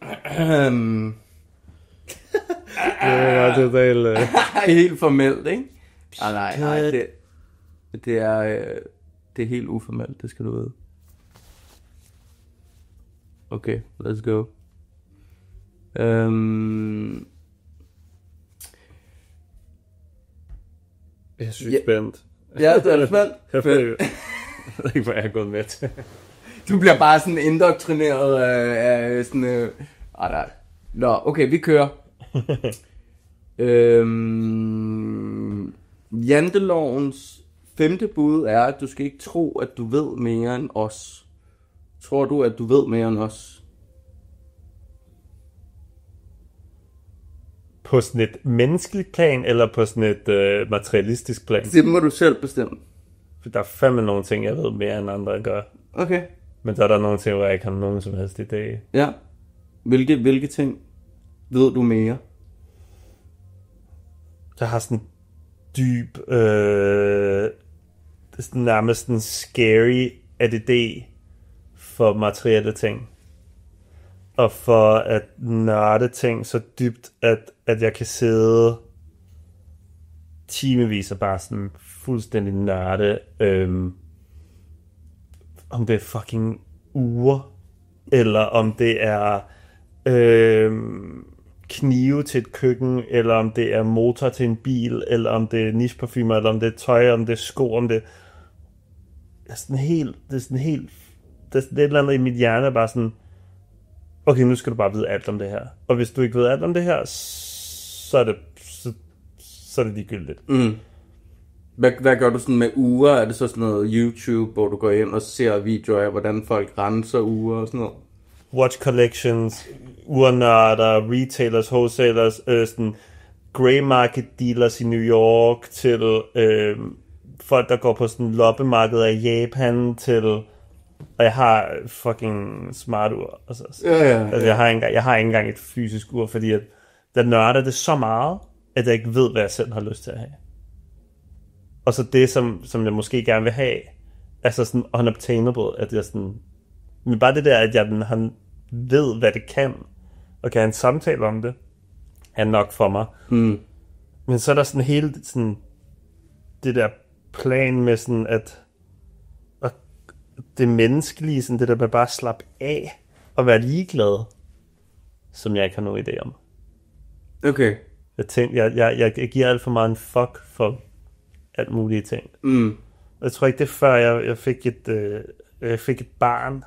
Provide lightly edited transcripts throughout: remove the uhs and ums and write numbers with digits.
Det er totalt... Helt formelt, ikke? Nej, det er helt uformelt, det skal du vide. Okay, let's go. Jeg er sygt spændt. Ja, det er spændt. Jeg ved ikke, hvad jeg har gået med til. Du bliver bare sådan indoktrineret af sådan... nej. Nå, okay, vi kører. Jantelovens 5. bud er, at du skal ikke tro, at du ved mere end os. Tror du, at du ved mere end os? På sådan et menneskeligt plan, eller på sådan et materialistisk plan? Det må du selv bestemme. For der er fandme nogle ting, jeg ved mere end andre gør. Okay. Men så er der nogle ting, hvor jeg ikke har nogen som helst idé. Ja. Hvilke ting ved du mere? Jeg har sådan dyb, sådan nærmest en scary idé for materielle ting. Og for at nørde ting så dybt, at jeg kan sidde timevis og bare sådan fuldstændig nørde, om det er fucking uger, eller om det er knive til et køkken, eller om det er motor til en bil, eller om det er nicheparfumer, eller om det er tøj, om det er sko, om det er sådan helt, det er et eller andet i mit hjerne, bare sådan, okay, nu skal du bare vide alt om det her. Og hvis du ikke ved alt om det her, så er det ligegyldigt. Mm. Hvad gør du sådan med uger? Er det så sådan noget YouTube, hvor du går ind og ser videoer af, hvordan folk renser uger og sådan noget? Watch collections, urnørder, retailers, wholesalers, sådan grey market dealers i New York, til folk, der går på sådan loppemarkeder i Japan, til... Og jeg har fucking smart ur. Altså, Ja. Jeg har ikke engang et fysisk ur, fordi at der nørder det så meget, at jeg ikke ved, hvad jeg selv har lyst til at have. Og så det, som jeg måske gerne vil have, er så sådan unobtainable, at jeg sådan... Men bare det der, at han ved, hvad det kan, og kan have en samtale om det, er nok for mig. Mm. Men så er der sådan hele sådan, det der plan med sådan, at det menneskelige, sådan det der med bare at slappe af og være ligeglad, som jeg ikke har nogen idé om. Okay. Jeg giver alt for meget en fuck for alt mulige ting. Mm. Jeg tror ikke, det er før jeg fik et barn,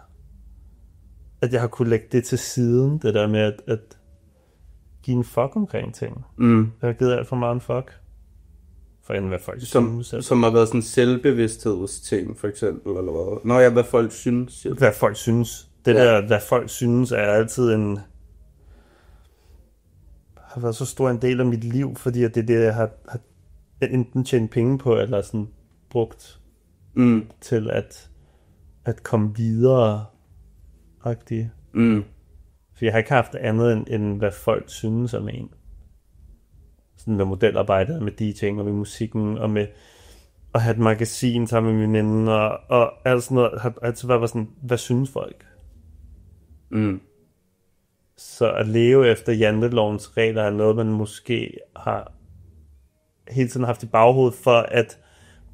at jeg har kunne lægge det til siden, det der med at give en fuck omkring ting. Mm. Jeg har givet alt for meget en fuck. For end hvad folk synes. Som har været sådan selvbevidsthedsting, for eksempel, eller hvad? Nå ja, hvad folk synes. Ja. Hvad folk synes. Det der, hvad folk synes, er altid har været så stor en del af mit liv, fordi at det er det, jeg har enten tjent penge på, eller sådan brugt til at komme videre. For jeg har ikke haft andet end hvad folk synes om en. Sådan med modelarbejdet, med DJ'ing og med musikken, og med at have et magasin sammen med mine venner, og alt sådan noget, har altid været sådan, hvad synes folk? Mm. Så at leve efter jantelovens regler er noget, man måske har hele tiden haft i baghovedet for at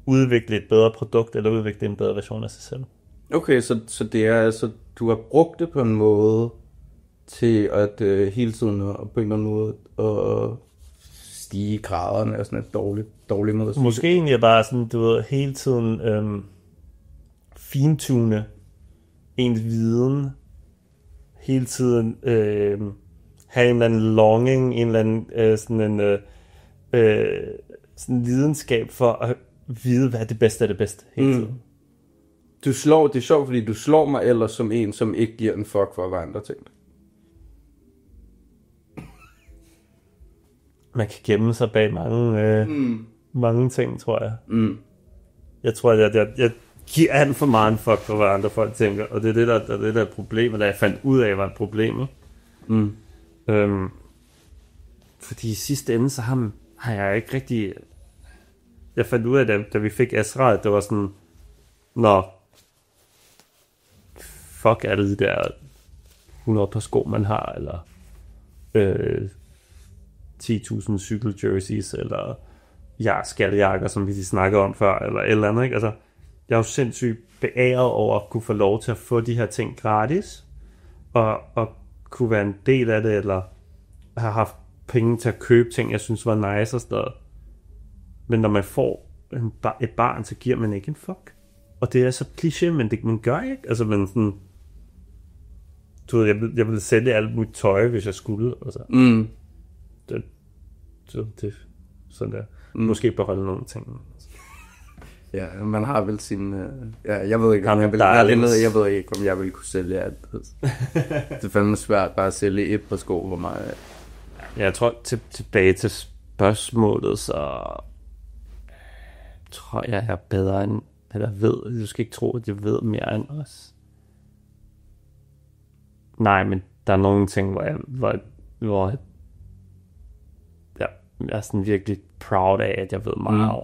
udvikle et bedre produkt, eller udvikle en bedre version af sig selv. Okay, så det er altså, du har brugt det på en måde til at hele tiden og på en eller anden måde og stige graderne er sådan et dårligt måde. Måske egentlig bare sådan, du ved, hele tiden fintune ens viden, hele tiden have en eller anden longing, en eller anden sådan lidenskab for at vide, hvad er det bedste af det bedste hele tiden. Det er sjovt, fordi du slår mig ellers som en, som ikke giver en fuck for, hvad andre tænker. Man kan gemme sig bag mange ting, tror jeg. Mm. Jeg tror, at jeg giver alt for meget en fuck for, hvad andre folk tænker, og det er det, der er problemet, da jeg fandt ud af, hvad et problem er. Fordi i sidste ende, så har jeg ikke rigtig... Jeg fandt ud af, da vi fik Asra, at det var sådan, fuck alle de der 100 par sko, man har, eller 10.000 cykeljerseys, eller skattejakker, som vi snakkede om før, eller et eller andet, ikke? Altså, jeg er jo sindssygt beæret over at kunne få lov til at få de her ting gratis, og kunne være en del af det, eller have haft penge til at købe ting, jeg synes var nice og sådan noget. Men når man får et barn, så giver man ikke en fuck. Og det er så kliché, men det man gør ikke. Altså, man sådan... Du ved, jeg ville sælge alt muligt tøj, hvis jeg skulle. Altså. Det sådan der. Måske beholde nogle ting. Ja, man har vel sin... jeg ved ikke, jeg ved ikke, om jeg ville kunne sælge alt. Det er fandme svært bare at sælge et par sko, hvor meget... Jeg tror, tilbage til spørgsmålet, så tror jeg er bedre end... Eller ved, du skal ikke tro, at jeg ved mere end os. Nej, men der er nogle ting, hvor jeg er sådan virkelig proud af, at jeg ved meget.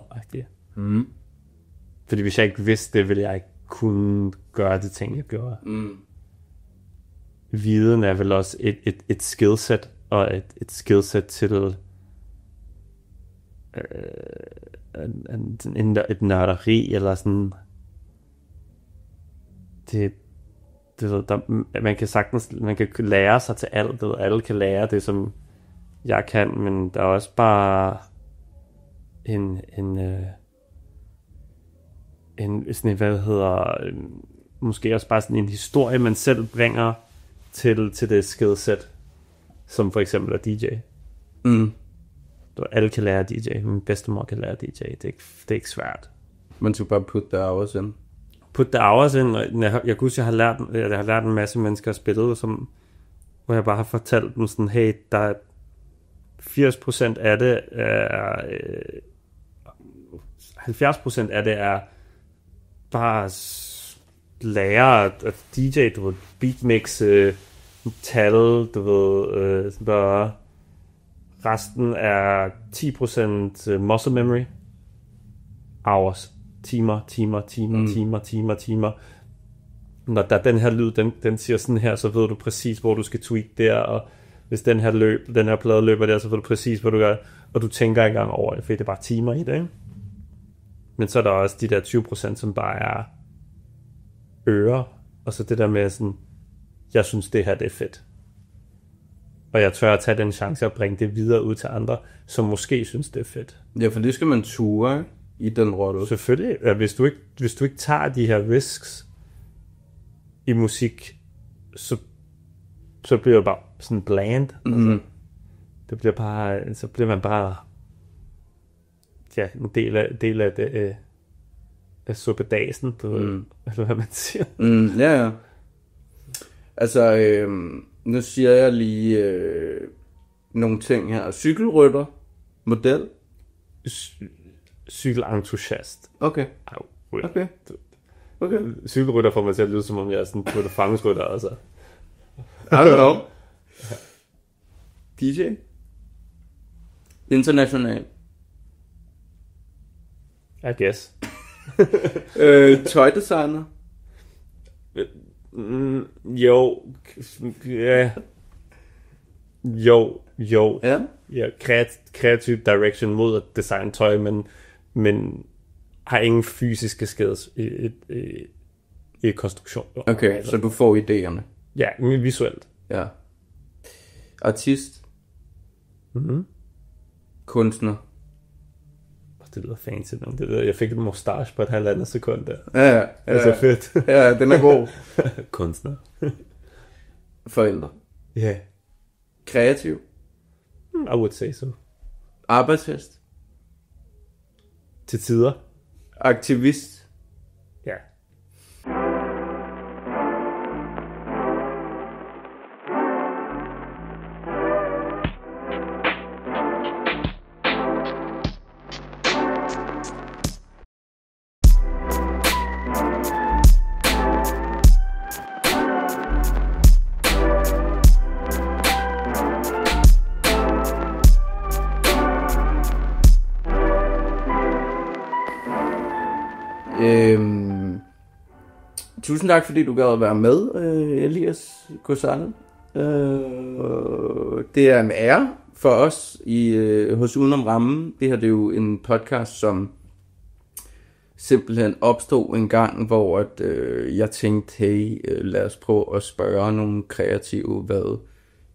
Fordi hvis jeg ikke vidste det, ville jeg ikke kunne gøre de ting, jeg gjorde. Viden er vel også et skillset, og et skillset til et nørderi, eller sådan. Man kan lære sig til alt, alle kan lære det, som jeg kan, men der er også bare måske også bare sådan en historie, man selv bringer til det skillset, som for eksempel er DJ. Alle kan lære DJ, min bedstemor kan lære DJ, det er ikke svært. Man skal bare put the hours in. Put the hours in, og jeg kan huske, jeg har lært en masse mennesker at spille, hvor jeg bare har fortalt dem sådan, hey, der er 80% af det er 70% af det er bare lære at DJ, du ved, beatmix, tal, du ved, bare resten er 10% muscle memory, hours, timer. Når der er den her lyd, den siger sådan her, så ved du præcis, hvor du skal tweak der, og hvis den her plade løber der, så ved du præcis, hvad du gør, og du tænker ikke engang over det, fordi det er bare timer i det, ikke? Men så er der også de der 20%, som bare er ører, og så det der med sådan, jeg synes det her, det er fedt. Og jeg tør at tage den chance at bringe det videre ud til andre, som måske synes, det er fedt. Ja, for det skal man ture i den rolle. Selvfølgelig. Ja, hvis du ikke tager de her risks i musik, så bliver det bare sådan bland. Altså, det bliver bare, så bliver man bare en del af det af suppedasen, eller hvad man siger. Ja. Altså, nu siger jeg lige nogle ting her. Cykelrytter, model. Cykelentusiast. Okay. Cykelrytter får mig til at lyde, som om jeg er sådan på det fangesrytter, altså. I don't know. DJ? International? I guess. Tøjdesigner? Jo. Ja. Ja, kreativ direction mod at designe tøj, men har ingen fysiske skills i konstruktion. Okay, så du får idéerne. Ja, visuelt. Ja. Artist? Kunstner? Det lyder fancy, men jeg fik en mustache på et halvandet sekund der. Ja. Det er så fedt. Ja, den er god. Kunstner. Forældre? Ja. Yeah. Kreativ? I would say so. Arbejdshest? Til tider. Aktivist? Ja. Tusind tak, fordi du gad at være med, Elias Kozane. Det er en ære for os hos Udenom Rammen. Det her det er jo en podcast, som simpelthen opstod en gang, hvor jeg tænkte, hey, lad os prøve at spørge nogle kreative, hvad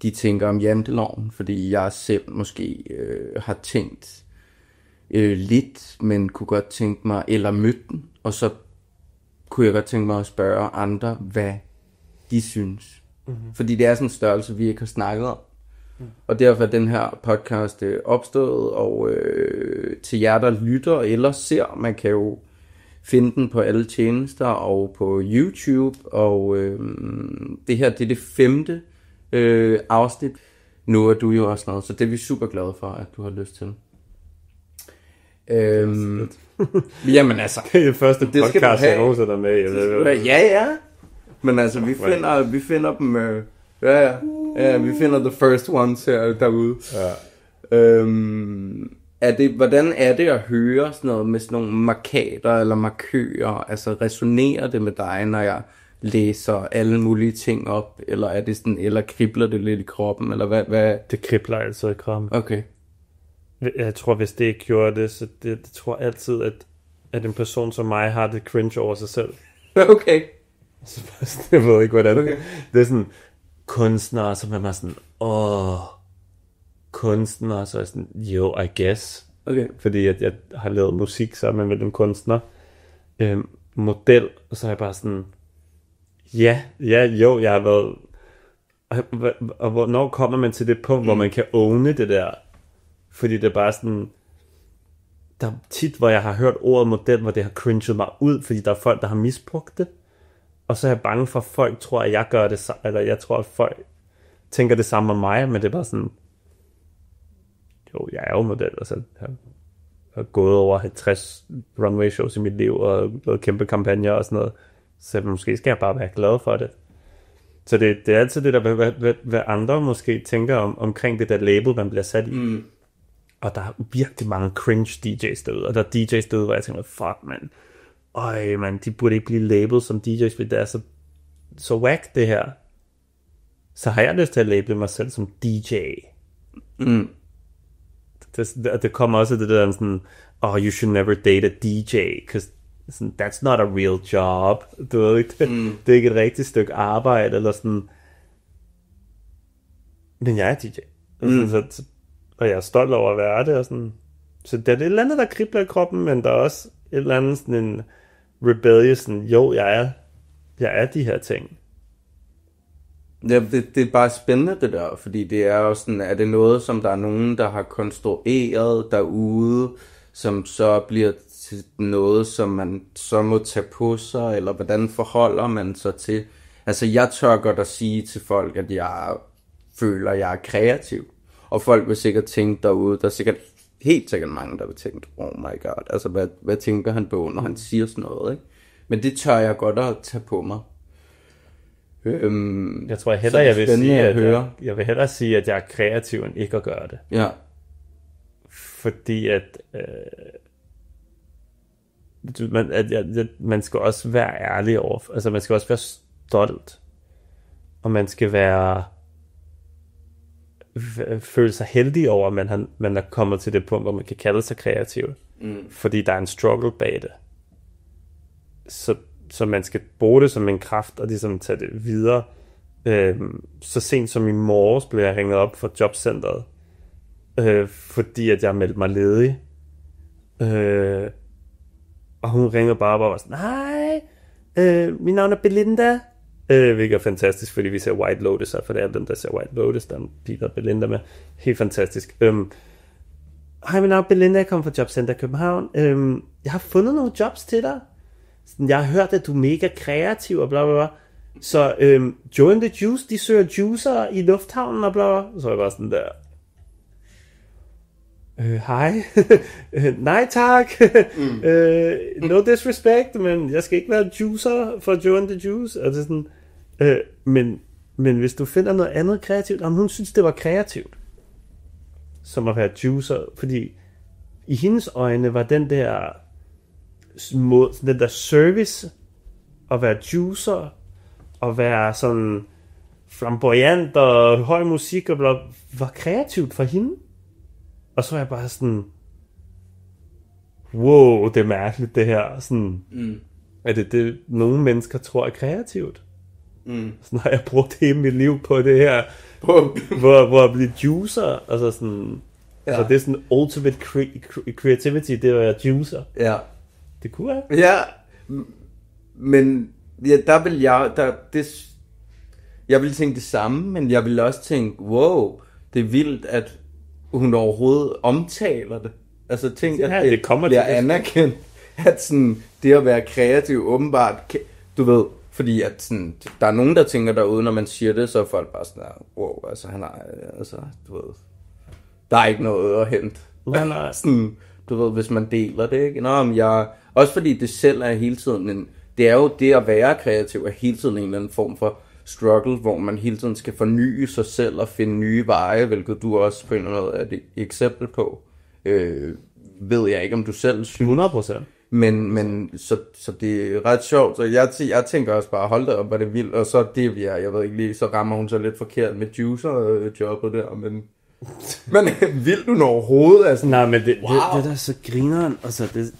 de tænker om janteloven, fordi jeg selv måske har tænkt lidt, men kunne godt tænke mig, eller mødt den, og så kunne jeg godt tænke mig at spørge andre, hvad de synes. Mm-hmm. Fordi det er sådan en størrelse, vi ikke har snakket om. Og derfor er den her podcast opstået, og til jer, der lytter eller ser, man kan jo finde den på alle tjenester og på YouTube, og det her, det er det 5. afsnit. Nu er du jo også noget, så det er vi super glade for, at du har lyst til. Jamen altså, det er det første podcast, jeg nogensinde er med i. Ja. Men altså, vi finder dem. Ja, vi finder the first ones her derude. Ja. Hvordan er det at høre sådan noget med sådan nogle markader eller markører? Altså, resonerer det med dig, når jeg læser alle mulige ting op? Eller er det sådan, eller kribler det lidt i kroppen? Eller hvad? Det kribler altid i kroppen. Okay. Jeg tror, hvis det ikke gjorde det, så det tror altid, at en person som mig har det cringe over sig selv. Okay. Jeg ved ikke, hvordan okay. Det er sådan kunstnere, som er sådan, kunstnere, så er jeg sådan, jo, I guess. Okay. Fordi jeg har lavet musik sammen med en kunstner. Model, og så er jeg bare sådan, jeg har været, og hvornår kommer man til det punkt, hvor man kan owne det der? Fordi det er bare sådan, der er tit, hvor jeg har hørt ordet model, hvor det har cringet mig ud, fordi der er folk, der har misbrugt det. Og så er jeg bange for, at folk tror, at jeg gør det, eller jeg tror, at folk tænker det samme om mig, men det er bare sådan, jo, jeg er jo model, altså jeg har gået over 50 runway shows i mit liv, og lavet kæmpe kampagner og sådan noget, så måske skal jeg bare være glad for det. Så det er altid det der, hvad andre måske tænker omkring det der label, man bliver sat i. Mm. Og der er virkelig mange cringe DJ's derude, og der er DJ's derude, hvor jeg tænker, fuck man, de burde ikke blive labeled som DJ's, fordi det er så whack det her. Så har jeg lyst til at label mig selv som DJ. Mm. Det kommer også det der sådan, you should never date a DJ, because that's not a real job. Du ved ikke, det er ikke et rigtigt stykke arbejde, eller sådan. Men jeg er DJ. Og jeg er stolt over at være det, og sådan. Så det er et eller andet, der kribler i kroppen, men der er også et eller andet sådan en rebellious, sådan, jo, jeg er de her ting. Ja, det er bare spændende det der, fordi det er jo sådan, er det noget, som der er nogen, der har konstrueret derude, som så bliver til noget, som man så må tage på sig, eller hvordan forholder man sig til? Altså, jeg tør godt at sige til folk, at jeg føler, at jeg er kreativ. Og folk vil sikkert tænke derude, der er sikkert helt sikkert mange, der vil tænke, oh my god, altså hvad tænker han på, når han siger sådan noget, ikke? Men det tør jeg godt at tage på mig. Jeg tror hellere, jeg vil sige, jeg vil hellere sige, at jeg er kreativ, end ikke at gøre det. Ja. Fordi at man skal også være ærlig over, altså man skal også være stolt, og man skal føle sig heldig over, at man er kommet til det punkt, hvor man kan kalde sig kreativ. Fordi der er en struggle bag det. Så man skal bruge det som en kraft, og ligesom tage det videre. Så sent som i morges blev jeg ringet op for jobcentret, fordi at jeg meldte mig ledig. Og hun ringede bare op og var sådan, hej, mit navn er Belinda. Hvilket er fantastisk, fordi vi ser White Lotus, for det er den, der ser White Lotus, der er en pige, der er Belinda med. Helt fantastisk. Hej, mit navn er Belinda, jeg kommer fra Jobcenter København. Jeg har fundet nogle jobs til dig. Jeg har hørt, at du er mega kreativ og bla bla bla. Så Joe the Juice, de søger juicer i lufthavnen og bla bla. Så er jeg bare sådan der. Hej. Nej tak. No disrespect, men jeg skal ikke være juicer for Joe and the Juice. Og det er sådan, men hvis du finder noget andet kreativt, om hun synes det var kreativt som at være juicer, fordi i hendes øjne var den der service at være juicer og være sådan flamboyant og høj musik, og var kreativt for hende. Og så var jeg bare sådan, wow, det er mærkeligt det her. Sådan, er det nogle mennesker tror er kreativt? Sådan har jeg brugt hele mit liv på det her, hvor at blive juicer. Altså sådan, så det er sådan ultimate creativity, det er at være juicer. Ja. Det kunne være. Ja, men der vil jeg vil tænke det samme, men jeg vil også tænke, wow, det er vildt, at hun overhovedet omtaler det. Altså tænk, at det bliver anerkendt, at sådan, det at være kreativ åbenbart, du ved, fordi at sådan, der er nogen, der tænker derude, når man siger det, så er folk bare sådan, wow, altså han har, altså, du ved, der er ikke noget at hente. Sådan, du ved, hvis man deler det, ikke? Nå, men også fordi det selv er hele tiden, det er jo det at være kreativ, er hele tiden en eller anden form for struggle, hvor man hele tiden skal forny sig selv og finde nye veje, hvilket du også på en eller anden måde er et eksempel på. Ved jeg ikke, om du selv synes. 100%. Men så det er ret sjovt, så jeg tænker også bare, hold da op, hvor det vildt, og så det jeg ved ikke lige, så rammer hun så lidt forkert med juicer-jobbet der, men vil du overhovedet? Altså, nej, men det der så grineren, altså,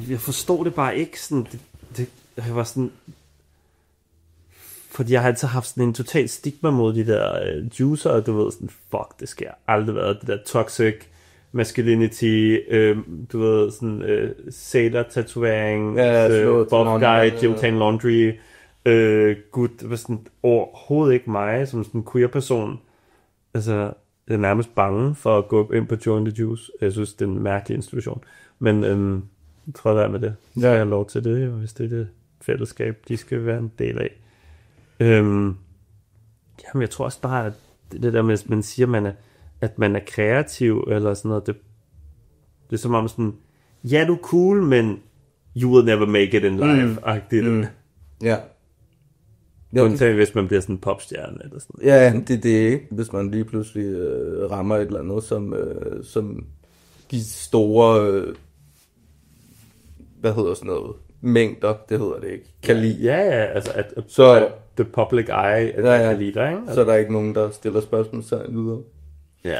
jeg forstod det bare ikke, sådan, jeg var sådan, fordi jeg har altid haft sådan en total stigma mod de der juicer, og du ved sådan, fuck, det skal aldrig være det der toxic masculinity, du ved sådan sailor-tatovering, buff guy, Jotan Laundry, gud, det var sådan overhovedet ikke mig, som sådan en queer-person. Altså, jeg er nærmest bange for at gå ind på Join the Juice. Jeg synes, det er en mærkelig institution. Men jeg tror, der er med det. Jeg har lov til det, hvis det er det fællesskab, de skal være en del af. Jamen, jeg tror også bare, at det der med, at man siger, at man er kreativ, eller sådan noget, det er som om sådan, ja, du er cool, men you will never make it in life. Ja. Undtagen, hvis man bliver sådan en popstjerne, eller sådan noget. Ja, det er ikke. Hvis man lige pludselig rammer et eller andet, som de store, hvad hedder sådan noget, mængder, det hedder det ikke, kan lide. Ja, altså at the public eye kan lide dig, ikke? Så er der ikke nogen, der stiller spørgsmål sig videre. Ja.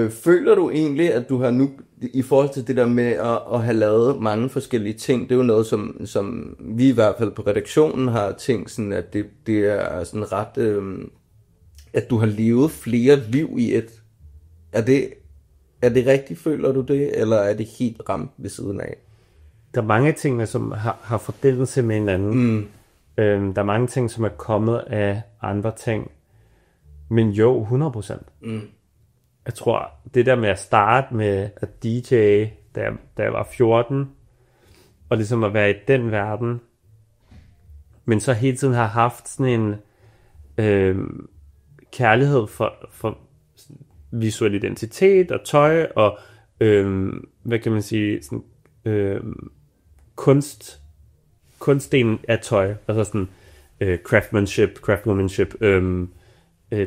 Føler du egentlig, at du har nu, i forhold til det der med at have lavet mange forskellige ting, det er jo noget, som vi i hvert fald på redaktionen har tænkt, sådan, at det er sådan ret, at du har levet flere liv i et. Er det rigtigt, føler du det, eller er det helt ramt ved siden af? Der er mange ting, som har forbindelse med hinanden. Der er mange ting, som er kommet af andre ting. Men jo, 100%. Jeg tror, det der med at starte med at DJ, da jeg var 14, og ligesom at være i den verden, men så hele tiden har haft sådan en kærlighed for visuel identitet og tøj, og hvad kan man sige, sådan, kunstdelen af tøj, altså sådan craftmanship,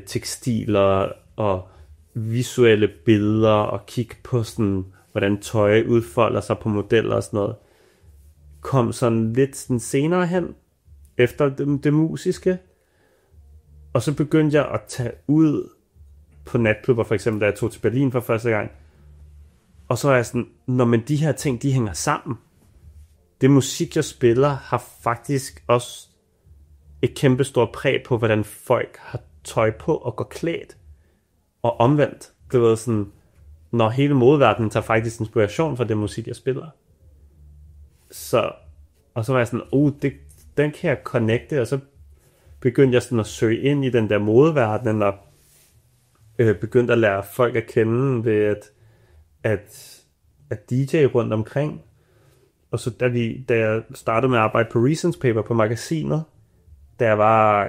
tekstiler og visuelle billeder, og kigge på sådan, hvordan tøj udfolder sig på modeller og sådan noget, kom sådan lidt sådan senere hen, efter det musiske, og så begyndte jeg at tage ud på natklubber, for eksempel, da jeg tog til Berlin for første gang, og så er jeg sådan, men de her ting, de hænger sammen. Det musik, jeg spiller, har faktisk også et kæmpe stort præg på, hvordan folk har tøj på og går klædt. Og omvendt. Det var sådan, når hele modeverdenen tager faktisk inspiration fra det musik, jeg spiller. Og så var jeg sådan, den kan jeg connecte, og så begyndte jeg sådan at søge ind i den der modeverden, og begyndte at lære folk at kende ved at DJ rundt omkring. Og så da jeg startede med at arbejde på Reasons Paper på magasinet, da jeg var,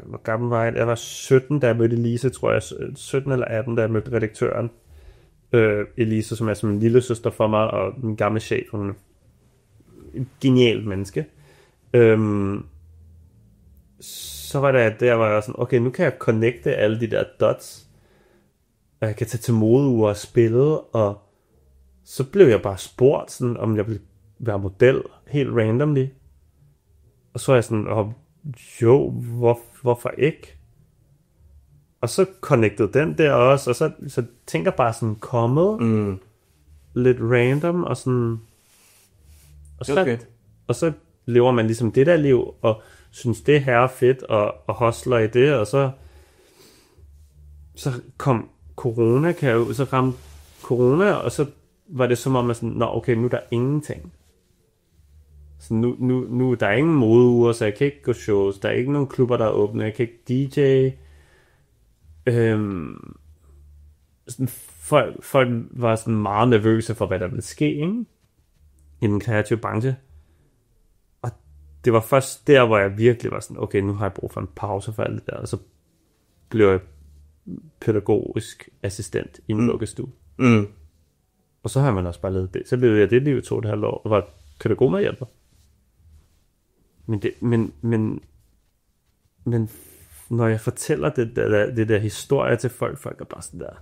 hvor gammel var jeg? Jeg var 17, da jeg mødte Elise, tror jeg. 17 eller 18, da jeg mødte redaktøren. Elise, som er som en lille søster for mig, og en gammel chef. Hun er et genialt menneske. Så var det, der var jeg sådan, okay, nu kan jeg connecte alle de der dots. Og jeg kan tage til modeuger og spille, og så blev jeg bare spurgt, sådan, om jeg ville være model, helt randomly. Og så er jeg sådan, jo, hvorfor ikke? Og så connectede den der også, og så tænker bare sådan kommet, lidt random, og sådan, og så lever man ligesom det der liv, og synes det her er fedt, og hustler i det, og så kom corona, så ramte corona, og så var det som om, at sådan, okay, nu er der ingenting. Så nu der er ingen modeuger, så jeg kan ikke gå shows, der er ikke nogen klubber, der er åbne, jeg kan ikke DJ. Sådan folk var sådan meget nervøse for, hvad der ville ske, ikke? I den kreative branche. Og det var først der, hvor jeg virkelig var sådan, okay, nu har jeg brug for en pause for alt det der, og så blev jeg pædagogisk assistent i en lukkestue. Og så har man også bare levet det. Så levede jeg det liv i 2,5 år, og var pædagogmedhjælper. Men når jeg fortæller det der historie til folk er bare sådan der.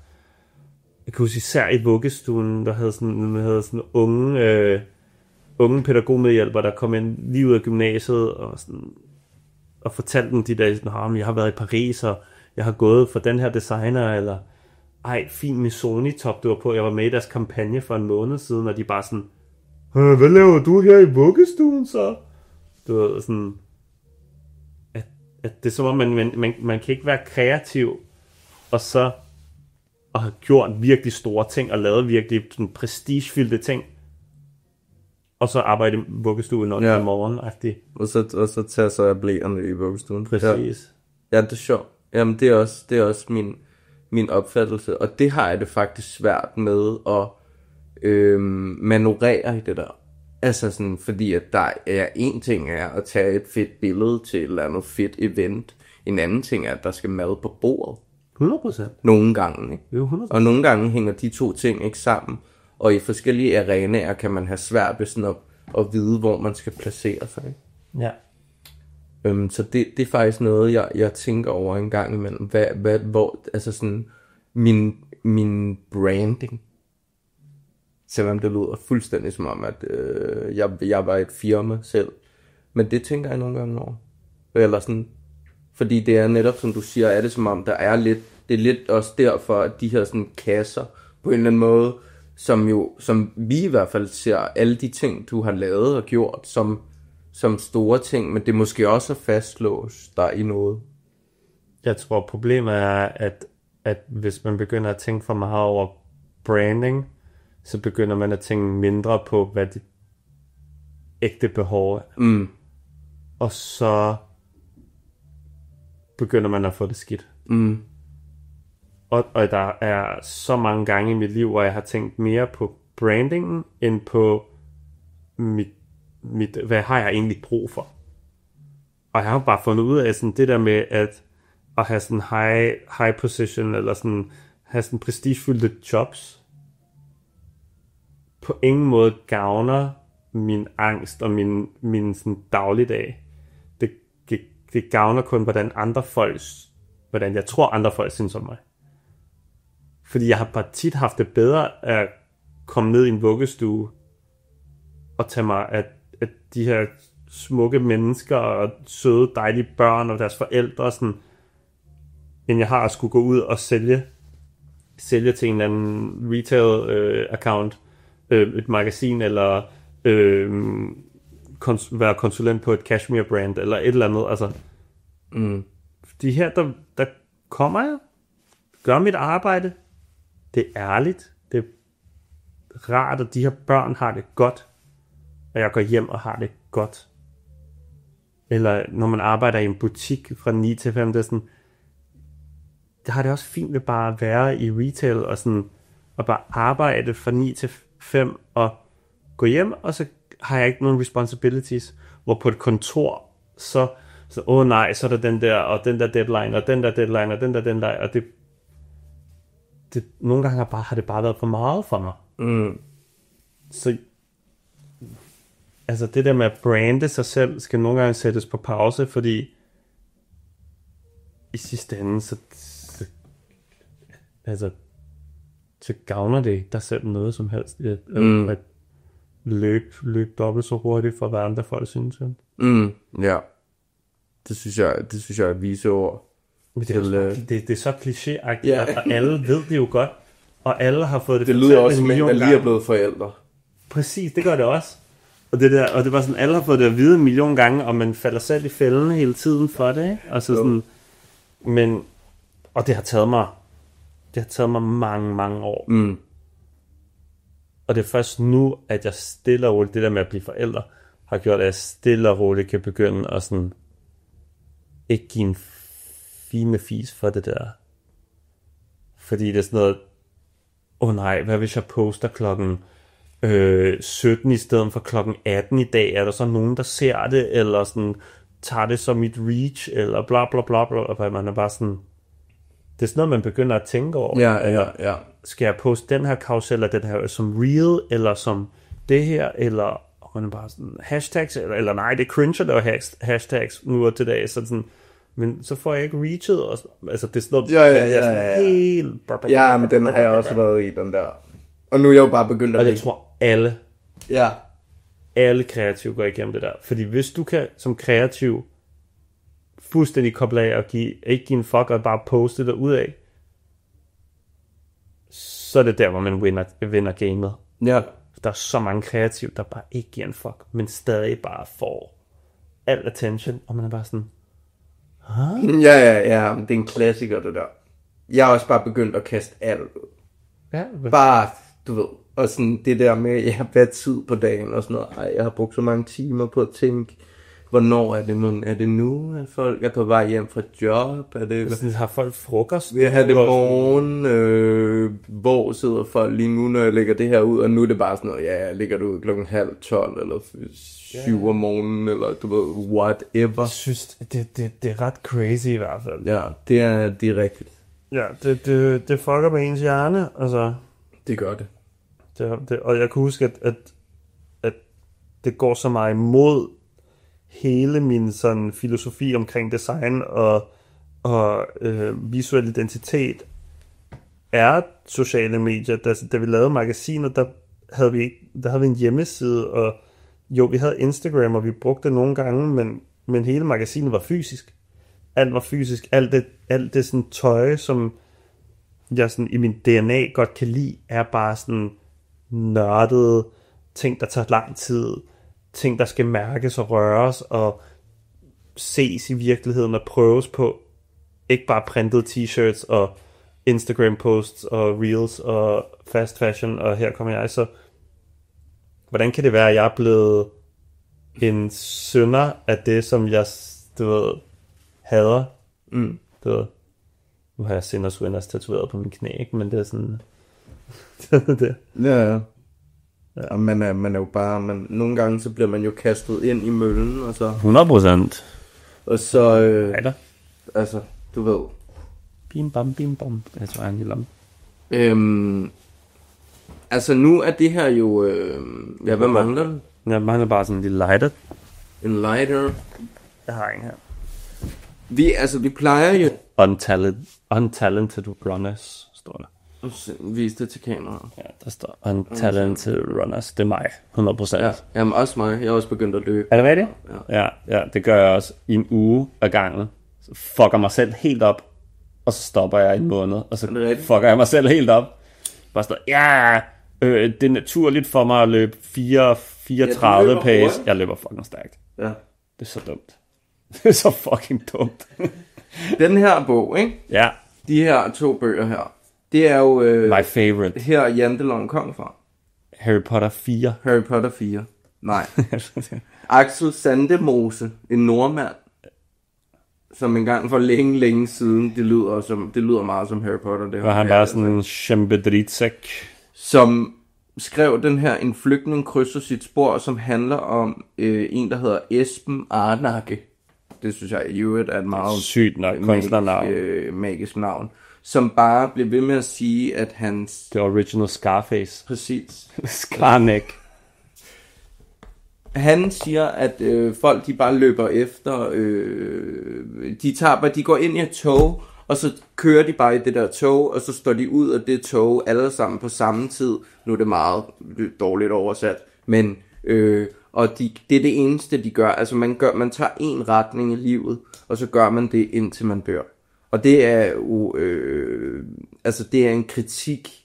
Jeg kan huske især i vuggestuen, der havde sådan unge pædagogmedhjælper, der kom ind lige ud af gymnasiet og fortalte dem de der sådan, jeg har været i Paris, og jeg har gået for den her designer, eller fin Missoni-top, du var på. Jeg var med i deres kampagne for en måned siden, og de bare sådan, hvad laver du her i vuggestuen så? Du ved, sådan, at det er som om, man kan ikke være kreativ, og så og have gjort virkelig store ting, og lavet virkelig sådan prestigefyldte ting, og så arbejde i vuggestuen om morgen-agtigt. Og så tager så af blæerne i vuggestuen. Præcis. Ja, det er sjovt. Jamen, det er også min opfattelse, og det har jeg det faktisk svært med at manøvrere i det der. Altså sådan, fordi at der er en ting er at tage et fedt billede til et eller andet fedt event. En anden ting er, at der skal mad på bordet. 100%. Nogle gange, ikke? Jo, 100%. Og nogle gange hænger de to ting ikke sammen. Og i forskellige arenaer kan man have svært ved sådan at vide, hvor man skal placere sig. Ikke? Ja. Så det er faktisk noget, jeg tænker over en gang imellem. Hvor, altså sådan, min branding, selvom det lyder fuldstændig som om, at jeg var et firma selv. Men det tænker jeg nogle gange over. Eller sådan, fordi det er netop, som du siger, er det som om, der er lidt, det er lidt også derfor, at de her sådan kasser, på en eller anden måde, som vi i hvert fald ser alle de ting, du har lavet og gjort, som store ting, men det måske også er fastlåst der i noget. Jeg tror, problemet er, at hvis man begynder at tænke for meget over branding, så begynder man at tænke mindre på, hvad det ægte behov er. Og så begynder man at få det skidt. Og der er så mange gange i mit liv, hvor jeg har tænkt mere på brandingen, end på hvad har jeg egentlig brug for. Og jeg har bare fundet ud af sådan det der med at have sådan high position, eller sådan have sådan prestigefyldte jobs, på ingen måde gavner min angst og min sådan dagligdag. Det gavner kun, hvordan jeg tror andre folk synes om mig. Fordi jeg har bare tit haft det bedre at komme ned i en vuggestue og tage mig af de her smukke mennesker og søde, dejlige børn og deres forældre, sådan, end jeg har at skulle gå ud og sælge til en eller anden retail account, et magasin, eller være konsulent på et cashmere brand, eller et eller andet. Altså, de her, der kommer jeg, gør mit arbejde, det er ærligt, det er rart, at de her børn har det godt, og jeg går hjem og har det godt. Eller når man arbejder i en butik fra 9 til 5, det er sådan, det har det også fint ved bare at være i retail, og sådan, og bare arbejde fra 9 til 5, og gå hjem, og så har jeg ikke nogen responsibilities, hvor på et kontor, så nej, så er der den der, og den der deadline, og den der deadline, og den der deadline, og det nogle gange har det bare været for meget for mig. Så altså det der med at brande sig selv, skal nogle gange sættes på pause, fordi i sidste ende, så gavner det ikke dig selv noget som helst. At løbe dobbelt så hurtigt for, hvad andre folk synes. Ja. Det synes jeg er vise ord. Det er så klichéagtigt, og alle ved det jo godt. Og alle har fået det. Det lyder også som en, der lige er blevet forældre. Præcis, det gør det også. Og det var sådan, alle har fået det at vide 1 million gange, og man falder selv i fælden hele tiden for det, ikke? Og så sådan, men, og det har taget mig mange, mange år. Mm. Og det er først nu, at jeg stille og roligt, det der med at blive forældre, har gjort, at jeg stille og roligt kan begynde at sådan, ikke give en fine fis for det der. Fordi det er sådan noget, nej, hvad hvis jeg poster klokken 17 i stedet for klokken 18 i dag? Er der så nogen, der ser det, eller sådan, tager det som et reach, eller bla bla bla bla, og man er bare sådan, det er sådan noget, man begynder at tænke over. Ja. Skal jeg poste den her karusel, eller den her som reel, eller som det her, eller man er bare sådan, hashtags, eller nej, det er cringe, der er hashtags nu og til dag, så sådan, men så får jeg ikke reachet, og, altså det er sådan noget, ja. Helt... Ja, men den har jeg også været i, den der. Og nu er jeg jo bare begyndt at... Og jeg tror, alle kreative går igennem det der. Fordi hvis du kan som kreativ fuldstændig koble af og ikke give en fuck og bare poste det ud af, så er det der, hvor man vinder gamet. Ja. Der er så mange kreative, der bare ikke giver en fuck, men stadig bare får al attention, og man er bare sådan... Huh? Ja, det er en klassiker, det der. Jeg har også bare begyndt at kaste alt ud. Ja, bare, du ved, og sådan det der med, jeg har været tid på dagen og sådan noget. Ej, jeg har brugt så mange timer på at tænke, hvornår er det nu, at folk er på vej hjem fra job? Er det sådan, har folk frokost? Vi har det morgen, hvor sidder folk lige nu, når jeg lægger det her ud, og nu er det bare sådan noget, jeg lægger det ud 11:30 eller 7 om morgenen, eller du ved, whatever. Jeg synes, det er ret crazy i hvert fald. Ja, det er rigtigt. Ja, det fucker med ens hjerne, altså. Det gør det. Og jeg kan huske, at det går så meget imod hele min sådan filosofi omkring design og visuel identitet er sociale medier. Da vi lavede magasinet, der havde vi en hjemmeside, og jo, vi havde Instagram, og vi brugte det nogle gange, men hele magasinet var fysisk. Alt var fysisk. Alt det sådan tøj, som jeg sådan i min DNA godt kan lide, er bare sådan nørdede ting, der tager lang tid, ting, der skal mærkes og røres og ses i virkeligheden og prøves på. Ikke bare printede t-shirts og Instagram posts og reels og fast fashion, og her kommer jeg. Så hvordan kan det være, at jeg er blevet en synder af det, som jeg, hader? Nu har jeg Sinners Winners tatoveret på min knæ, ikke? Men det er sådan... det. Ja. Og man er jo bare... nogle gange så bliver man jo kastet ind i møllen, og så... 100%. Og så... altså, du ved... Bim bam. Jeg tror, jeg er en lille altså, nu er det her jo... hvad mangler du? Jeg mangler bare sådan en lille lighter. En lighter? Jeg har en her. Vi plejer jo... Untalented runners, står der. Vis det til kameraet. Ja, der står untalented runners. Det er mig, 100%. Ja, jamen også mig. Jeg har også begyndt at løbe. Er det rigtigt? Ja, det gør jeg også i en uge af gangen. Så fucker mig selv helt op, og så stopper jeg i en måned, og så fucker jeg mig selv helt op. Bare sådan, det er naturligt for mig at løbe 34 pace. Jeg løber fucking stærkt. Ja. Det er så dumt. Det er så fucking dumt. Den her bog, ikke? Ja. De her 2 bøger her. Det er jo... my favorite. Her Jantelon kom fra. Harry Potter 4. Harry Potter 4. Nej. Axel Sandemose, en nordmand, som engang for længe siden, det lyder meget som Harry Potter. Det var han bare sådan en Shembedritsek. Som skrev den her En flygtning krydser sit spor, som handler om en, der hedder Esben Arnakke. Det synes jeg i øvrigt er et meget sygt nok kunstnernavn. Magisk navn. Som bare blev ved med at sige, at hans... The original Scarface. Præcis. Skarnek. Han siger, at folk de bare løber efter... de går ind i et tog, og så kører de bare i det der tog, og så står de ud af det tog alle sammen på samme tid. Nu er det meget dårligt oversat. Men... Og det er det eneste, de gør. Altså man tager en retning i livet, og så gør man det, indtil man dør. Og det er jo, det er en kritik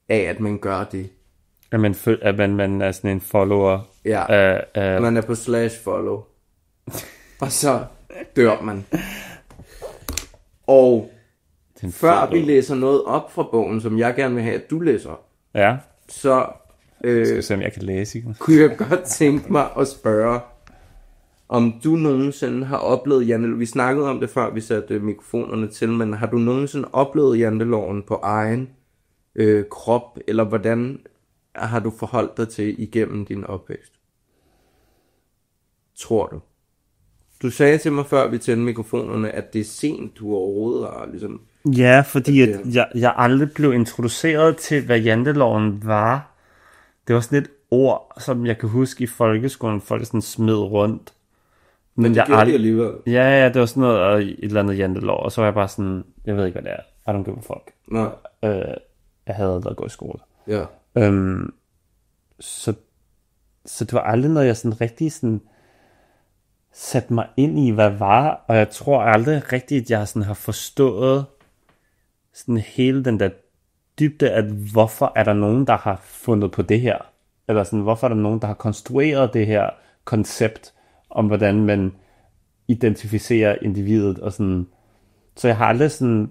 af, at man gør det. At man er sådan en follower. Ja, man er på /follow. Og så dør man. Og før vi læser noget op fra bogen, som jeg gerne vil have, at du læser op, så skal se, om jeg kan læse igen. Kunne jeg godt tænke mig at spørge, om du nogensinde har oplevet janteloven. Vi snakkede om det før, vi satte mikrofonerne til, men har du nogensinde oplevet janteloven på egen krop, eller hvordan har du forholdt dig til igennem din opvækst? Tror du? Du sagde til mig før, vi tændte mikrofonerne, at det er sent, du overhovedet har ligesom... Ja, fordi jeg aldrig blev introduceret til, hvad janteloven var. Det var sådan et ord, som jeg kan huske i folkeskolen, folk sådan smed rundt. Men det gjorde det alligevel. Ja, det var sådan noget, et eller andet jantelov, og så var jeg bare sådan, jeg ved ikke, hvad det er. I don't give a fuck. Nej. Jeg havde aldrig gået i skole. Ja. Så det var aldrig noget, jeg sådan rigtig sådan satte mig ind i, hvad var, og jeg tror aldrig rigtigt, at jeg sådan har forstået sådan hele den der dybde, at hvorfor er der nogen, der har fundet på det her, eller sådan, hvorfor er der nogen, der har konstrueret det her koncept, om hvordan man identificerer individet, og sådan, så jeg har aldrig sådan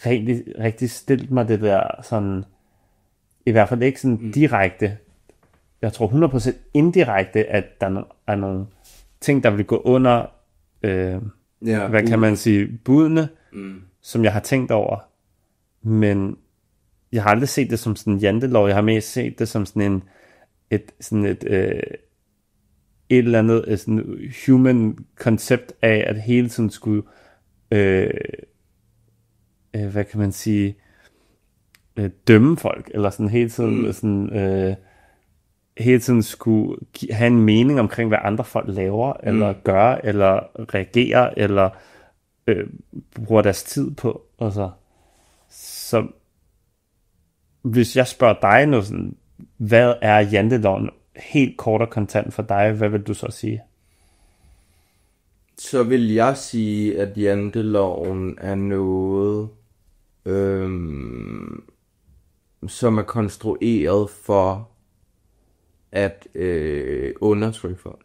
rigtig stillet mig det der sådan, i hvert fald ikke sådan direkte, jeg tror 100% indirekte, at der er nogle ting, der vil gå under, hvad kan man sige, budene, som jeg har tænkt over, men jeg har aldrig set det som sådan en jantelov, jeg har mest set det som sådan et eller andet sådan human koncept af, at hele tiden skulle, hvad kan man sige, dømme folk, eller sådan hele tiden, sådan, hele tiden skulle have en mening omkring, hvad andre folk laver, eller gør, eller reagerer, eller bruger deres tid på. Altså, så hvis jeg spørger dig nu sådan, hvad er janteloven helt kort og kontant for dig, hvad vil du så sige? Så vil jeg sige, at janteloven er noget, som er konstrueret for at undertrykke folk.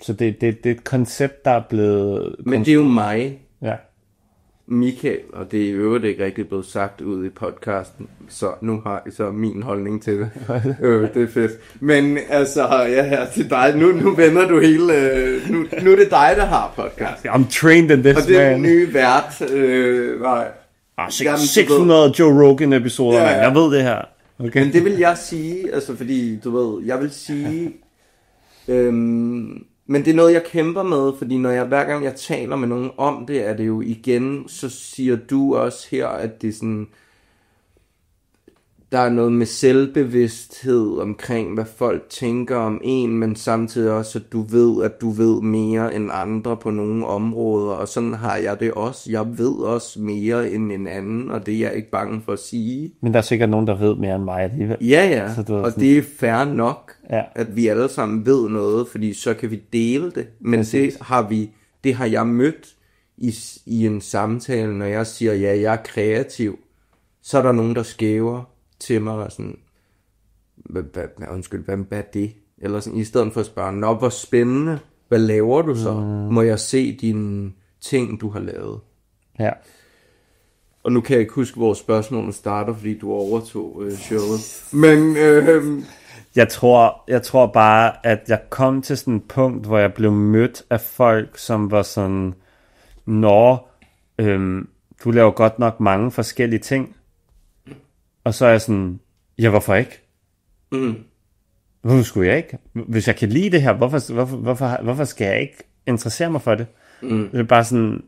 Så det er et koncept, der er blevet... Men det er jo mig, ja. Michael, og det er i øvrigt ikke rigtig blevet sagt ud i podcasten, så nu har jeg så min holdning til det. Det er fedt. Men altså, ja, til dig, nu vender du hele... Nu er det dig, der har podcast. I'm trained in this, man. Og det er den nye vært. 600 Joe Rogan episoder, man. Jeg ved det her. Okay. Men det vil jeg sige, altså fordi, du ved, jeg vil sige... Men det er noget, jeg kæmper med, fordi hver gang jeg taler med nogen om det, er det jo igen, så siger du også her, at det er sådan, der er noget med selvbevidsthed omkring, hvad folk tænker om en, men samtidig også, at du ved mere end andre på nogle områder, og sådan har jeg det også. Jeg ved også mere end en anden, og det er jeg ikke bange for at sige. Men der er sikkert nogen, der ved mere end mig alligevel. Ja, og sådan... det er fair nok, ja, at vi alle sammen ved noget, fordi så kan vi dele det. Men det har jeg mødt i en samtale, når jeg siger, ja, jeg er kreativ, så er der nogen, der skæver til mig og sådan, hvad er det? Eller sådan, i stedet for at spørge, nå, hvor spændende, hvad laver du så? Må jeg se dine ting, du har lavet? Ja. Og nu kan jeg ikke huske, hvor spørgsmålet starter, fordi du overtog showet. Men jeg tror bare, at jeg kom til sådan et punkt, hvor jeg blev mødt af folk, som var sådan, du laver godt nok mange forskellige ting. Og så er jeg sådan, ja, hvorfor ikke? Hvorfor skulle jeg ikke? Hvis jeg kan lide det her, hvorfor skal jeg ikke interessere mig for det? Det er bare sådan,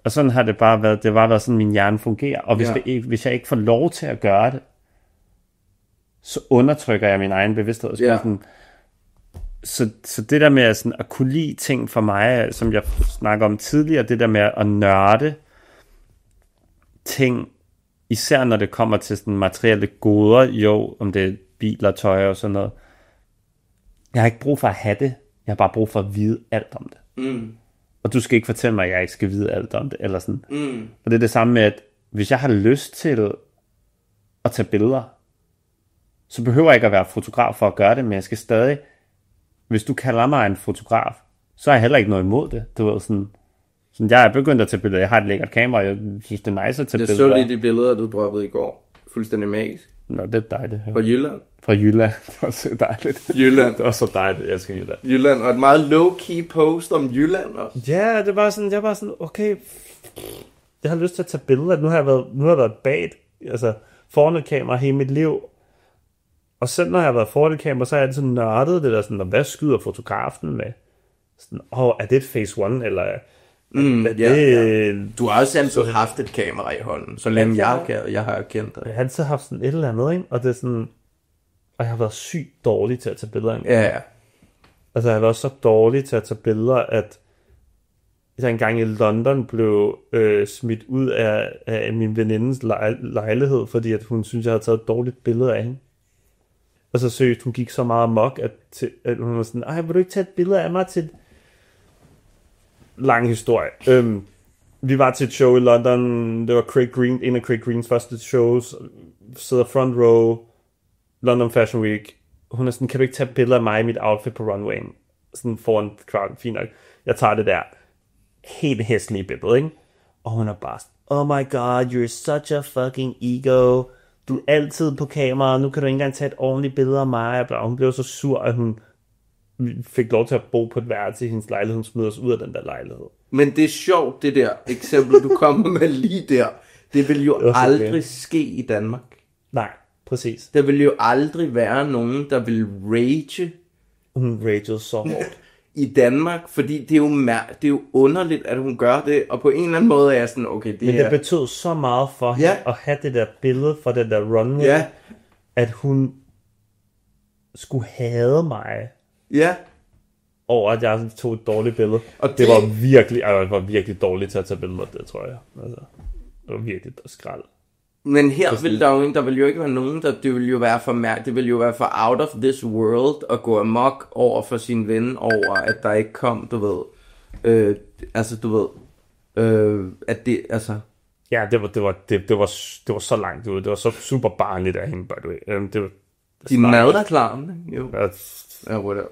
og sådan har det bare været, været sådan, min hjerne fungerer. Og hvis jeg ikke får lov til at gøre det, så undertrykker jeg min egen bevidsthed. Sådan, så det der med sådan, at kunne lide ting for mig, som jeg snakker om tidligere, det der med at nørde ting, især når det kommer til sådan materielle goder, jo, om det er biler, tøj og sådan noget. Jeg har ikke brug for at have det. Jeg har bare brug for at vide alt om det. Og du skal ikke fortælle mig, at jeg ikke skal vide alt om det. Eller sådan. Og det er det samme med, at hvis jeg har lyst til at tage billeder, så behøver jeg ikke at være fotograf for at gøre det, men jeg skal stadig, hvis du kalder mig en fotograf, så er jeg heller ikke noget imod det. Du ved, sådan jeg er begyndt at tage billeder. Jeg har et lækkert kamera, jeg synes, det er nice at tage billeder. Jeg så lige de billeder, du droppede i går. Fuldstændig magisk. Nå, det er dejligt. Fra Jylland. Fra Jylland. Det var så dejligt. Jylland. Det var så dejligt. Jeg elsker Jylland. Jylland, og et meget low-key post om Jylland også. Ja, det var sådan, jeg var sådan, okay, jeg har lyst til at tage billeder. Nu har jeg været bag, altså foran et kamera hele mit liv. Og selv når jeg har været foran et kamera, så er jeg altid nørdet det der sådan, hvad skyder fotografen med? Sådan, er det et Phase One, eller Du har også altid haft et kamera i hånden, så længe jeg har kendt dig. Jeg har altid haft sådan et eller andet, ikke? Og det er sådan, og jeg har været sygt dårlig til at tage billeder. Ja. Altså jeg har været så dårlig til at tage billeder, at jeg engang i London blev smidt ud af min venindes lejlighed, fordi at hun synes jeg havde taget et dårligt billede af hende. Og så seriøst, hun gik så meget amok, at hun var sådan, vil du ikke tage et billede af mig til... Lang historie. Vi var til et show i London. Det var Craig Green, en af Craig Greens første shows. Sidder front row. London Fashion Week. Hun er sådan, kan du ikke tage billeder af mig i mit outfit på runwayen? Sådan foran crowd. Fint nok. Jeg tager det der helt hæslige billede, ikke? Og hun er bare sådan, oh my god, you're such a fucking ego. Du er altid på kamera. Nu kan du ikke engang tage et ordentligt billede af mig. Og hun blev så sur, at hun fik lov til at bo på et værelse i hendes lejlighed. Hun smed os ud af den der lejlighed. Men det er sjovt, det der eksempel, du kommer med lige der. Det vil jo aldrig ske i Danmark. Nej, præcis. Der vil jo aldrig være nogen, der vil rage. Hun ragede så hårdt. I Danmark, fordi det er jo underligt, at hun gør det, og på en eller anden måde er jeg sådan, okay, Men det betød så meget for hende at have det der billede for den der runway, at hun skulle hade mig. Ja. Over at jeg tog et dårligt billede. Og det var virkelig dårligt til at tage billeder, det tror jeg. Altså, det var virkelig skrald. Men her vil der vil jo ikke være nogen, det vil jo være for det vil jo være for out of this world at gå amok over for sin ven over, at der ikke kom, du ved, at det, altså. Ja, det var så langt ud. Det var så super barnligt af hende, by the way. Det var din mad er klar, jo. Ja, whatever.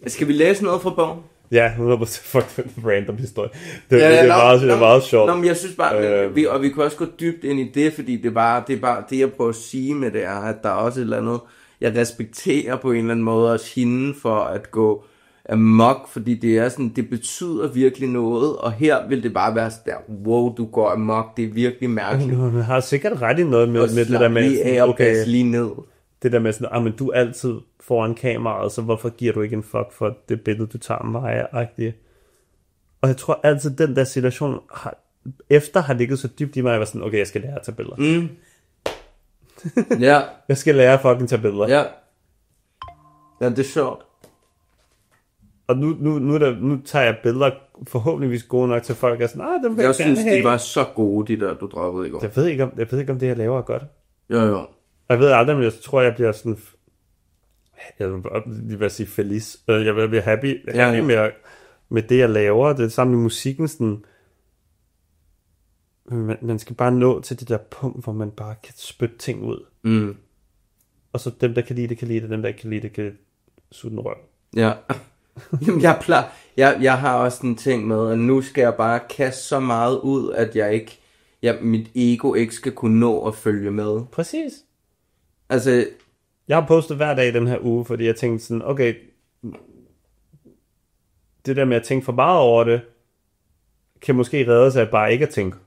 Skal vi læse noget fra bogen? Ja, 100% fuck random historie. Det er meget sjovt. Nå, men jeg synes bare, vi kan også gå dybt ind i det, fordi det er bare det, jeg prøver at sige med det er, at der er også et eller andet, jeg respekterer på en eller anden måde også hende for at gå amok, fordi det er sådan, det betyder virkelig noget, og her vil det bare være sådan der, wow, du går amok, det er virkelig mærkeligt. Hun har sikkert ret i noget med det der med, okay, lige ned. Det der med sådan, men du er altid foran kameraet, så hvorfor giver du ikke en fuck for det billede, du tager af mig? Og jeg tror altid, den der situation har ligget så dybt i mig, at jeg var sådan, okay, jeg skal lære at tage billeder. Ja. Jeg skal lære at fucking tage billeder. Ja. Ja, det er sjovt. Og nu tager jeg billeder forhåbentligvis gode nok til folk, og sådan, dem vil jeg synes, de var så gode, de der, du droppede i går. Jeg ved ikke, om det, jeg laver er godt. Jo. Jeg ved aldrig, men jeg tror, jeg bliver sådan, jeg vil sige feliz. Jeg vil blive happy med det, jeg laver. Det er sammen med musikken, sådan, man skal bare nå til det der punkt, hvor man bare kan spytte ting ud. Og så dem, der kan lide det, kan lide det. Dem, der ikke kan lide det, kan suge den røv. Ja. Jamen, jeg har også en ting med, at nu skal jeg bare kaste så meget ud, at mit ego ikke skal kunne nå at følge med. Præcis. Altså, jeg har postet hver dag i den her uge, fordi jeg tænkte sådan, okay, det der med at tænke for meget over det, kan måske redde sig at bare ikke at tænke,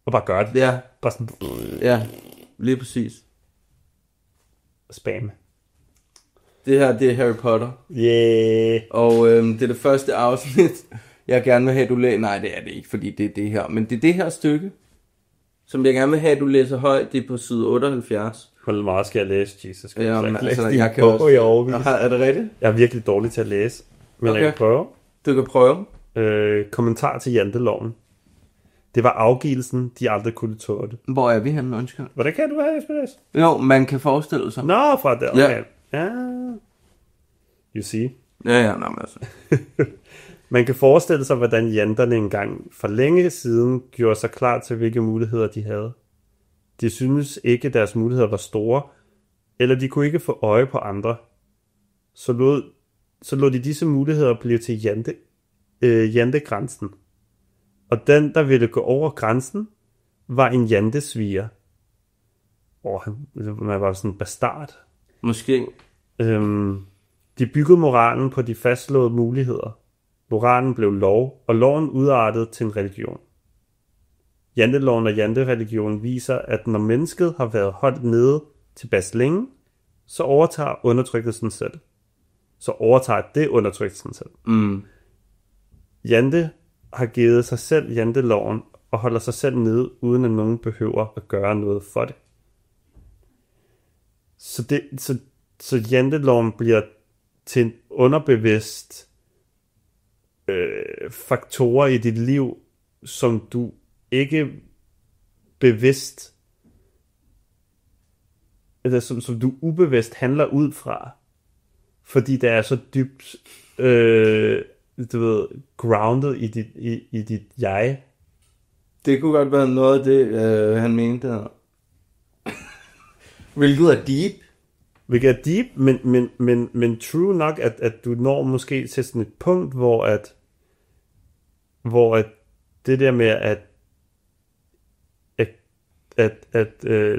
og bare gøre det. Ja. Bare sådan, ja, lige præcis. Spam. Det her, det er Harry Potter. Yeah. Og det er det første afsnit, jeg gerne vil have, du læser. Nej, det er det ikke, fordi det er det her. Men det er det her stykke, som jeg gerne vil have, du læser højt. Det er på side 78. Hvor meget skal jeg læse, Jesus? Ja, men altså, jeg kan også. Er det rigtigt? Jeg er virkelig dårlig til at læse, men okay. Jeg kan prøve. Du kan prøve. Kommentar til janteloven. Det var afgivelsen, de aldrig kunne tåle. Hvor er vi henne, undskyld? Hvordan kan du have SPS? Jo, man kan forestille sig. Nå, fra der. Okay. Ja. You see. Ja, nej, men altså. Man kan forestille sig, hvordan janterne engang for længe siden gjorde sig klar til, hvilke muligheder de havde. De syntes ikke, deres muligheder var store, eller de kunne ikke få øje på andre. Så lod de disse muligheder blive til jantegrænsen. Og den, der ville gå over grænsen, var en jantesviger. Man var sådan en bastard. Måske. De byggede moralen på de fastslåede muligheder. Moralen blev lov, og loven udartede til en religion. Janteloven og jantereligionen viser, at når mennesket har været holdt nede tilbage længe, så overtager undertrykkelsen selv. Så overtager det undertrykkelsen selv. Jante har givet sig selv janteloven og holder sig selv nede, uden at nogen behøver at gøre noget for det. Så janteloven bliver til en underbevidst faktorer i dit liv, som du ikke bevidst, eller som du ubevidst handler ud fra, fordi det er så dybt du ved, grounded i dit jeg. Det kunne godt være noget af det, han mente. Hvilket er deep. Hvilket er deep, men true nok, at du når måske til sådan et punkt, hvor at det der med at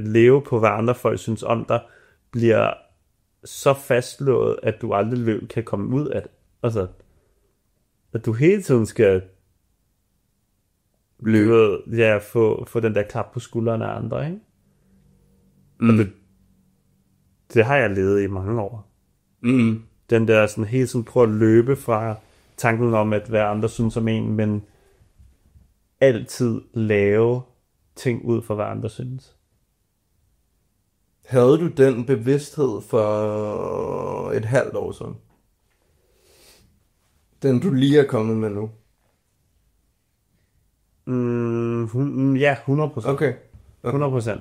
leve på, hvad andre folk synes om dig, bliver så fastlået, at du aldrig kan komme ud af det. Altså, at du hele tiden skal få den der klap på skulderen af andre, ikke? Det har jeg levet i mange år. Den der sådan hele tiden prøve at løbe fra tanken om, at hvad andre synes om en, men altid lave ting ud for, hvad andre synes. Havde du den bevidsthed for et halvt år siden? Den du lige er kommet med nu? Ja, 100%. Okay. 100%.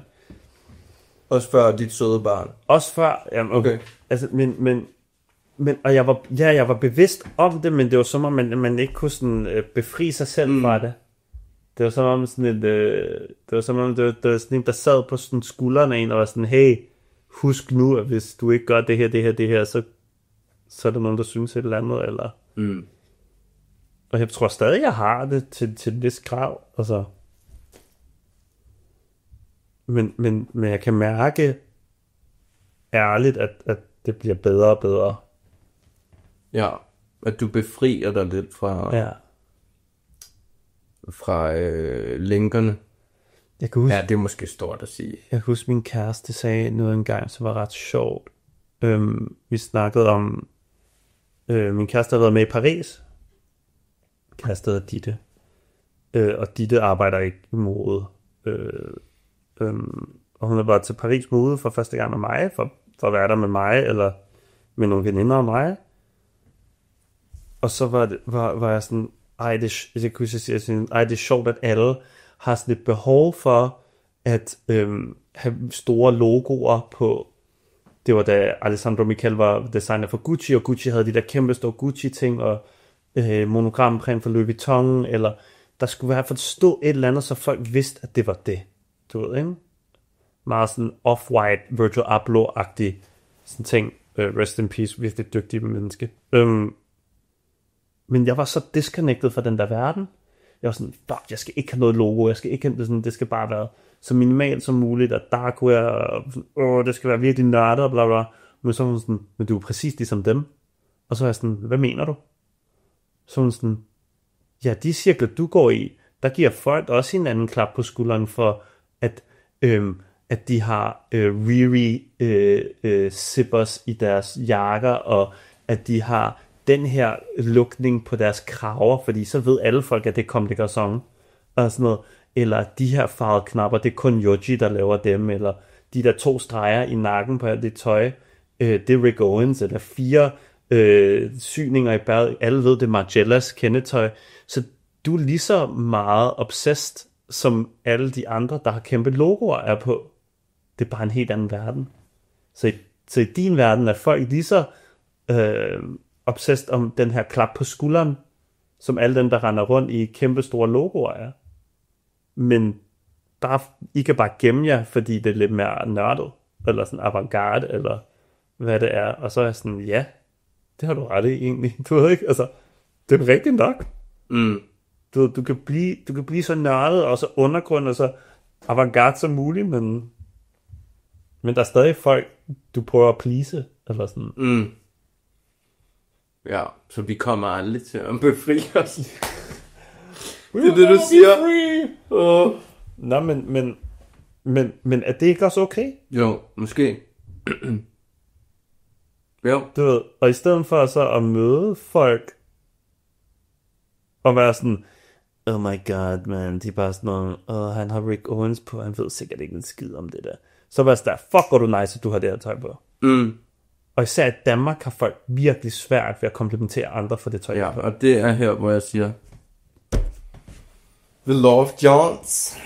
Også før dit søde barn? Også før, jamen okay. Altså, men og jeg var bevidst om det, men det var som om, man ikke kunne sådan, befri sig selv fra det. Det var som om sådan det var som om, det var sådan en, der sad på sådan skuldrene af en, og var sådan, hey, husk nu, at hvis du ikke gør det her, så er der nogen, der synes et eller andet, eller... Og jeg tror stadig, jeg har det til en vis grad, altså... Men jeg kan mærke ærligt, at det bliver bedre og bedre. Ja, at du befrier dig lidt fra lænkerne. Jeg kan huske, det er måske stort at sige. Jeg kan huske, min kæreste sagde noget engang, som var ret sjovt. Vi snakkede om... min kæreste har været med i Paris. Kæreste hedder Ditte. Og Ditte arbejder ikke i mode. Og hun har været til Paris mode for første gang med mig, for at være der med mig, eller med nogle veninder af mig. Og så var jeg sådan, det er sjovt, at alle har sådan et behov for at have store logoer på. Det var da Alessandro Michele var designer for Gucci, og Gucci havde de der kæmpe store Gucci-ting, og monogramprint for Louis Vuitton, eller der skulle i hvert fald stå et eller andet, så folk vidste, at det var det. Du ved, ikke? Meget sådan off-white, Virgil Abloh-agtig sådan ting. Rest in peace, virkelig dygtige menneske. Men jeg var så disconnected fra den der verden. Jeg var sådan, fuck, jeg skal ikke have noget logo, jeg skal ikke have sådan, det skal bare være så minimalt som muligt, og der kunne jeg, det skal være virkelig nørdet, og bla bla. Men så var hun sådan, men du er præcis ligesom dem. Og så var jeg sådan, hvad mener du? Så var hun sådan, ja, de cirkler du går i, der giver folk også en anden klap på skulderen for, at de har Riri zippers i deres jakker, og at de har den her lukning på deres kraver, fordi så ved alle folk, at det er Comme des Garçons, og sådan noget. Eller de her farvede knapper, det er kun Yoji, der laver dem, eller de der 2 streger i nakken på alt det tøj, det er Rick Owens, eller 4 syninger i bæret, alle ved, det er Margielas kendetøj. Så du er lige så meget obsessed som alle de andre, der har kæmpe logoer, er på. Det er bare en helt anden verden. Så i din verden er folk lige så obsessed om den her klap på skulderen, som alle dem, der render rundt i kæmpe store logoer er. Men I kan bare gemme jer, fordi det er lidt mere nørdet, eller sådan avantgarde, eller hvad det er. Og så er jeg sådan, ja, det har du ret i egentlig. Du ved ikke, altså, det er rigtigt nok. Du kan blive så nørdet, og så undergrund, og så avantgarde som muligt, men der er stadig folk, du prøver at please, eller sådan. Ja, så vi kommer aldrig til at befri os. Det er det, du siger. Nå, men er det ikke også okay? Jo, måske. Jo. Du ved, og i stedet for så at møde folk, og være sådan, oh my god, man, de er bare sådan noget, han har Rick Owens på, han ved sikkert ikke en skid om det der. Så var det der, fuck, hvor du nice, at du har det her tøj på. Og især i Danmark har folk virkelig svært ved at komplementere andre for det tøj. Ja, og det er her, hvor jeg siger, The Law of Johns.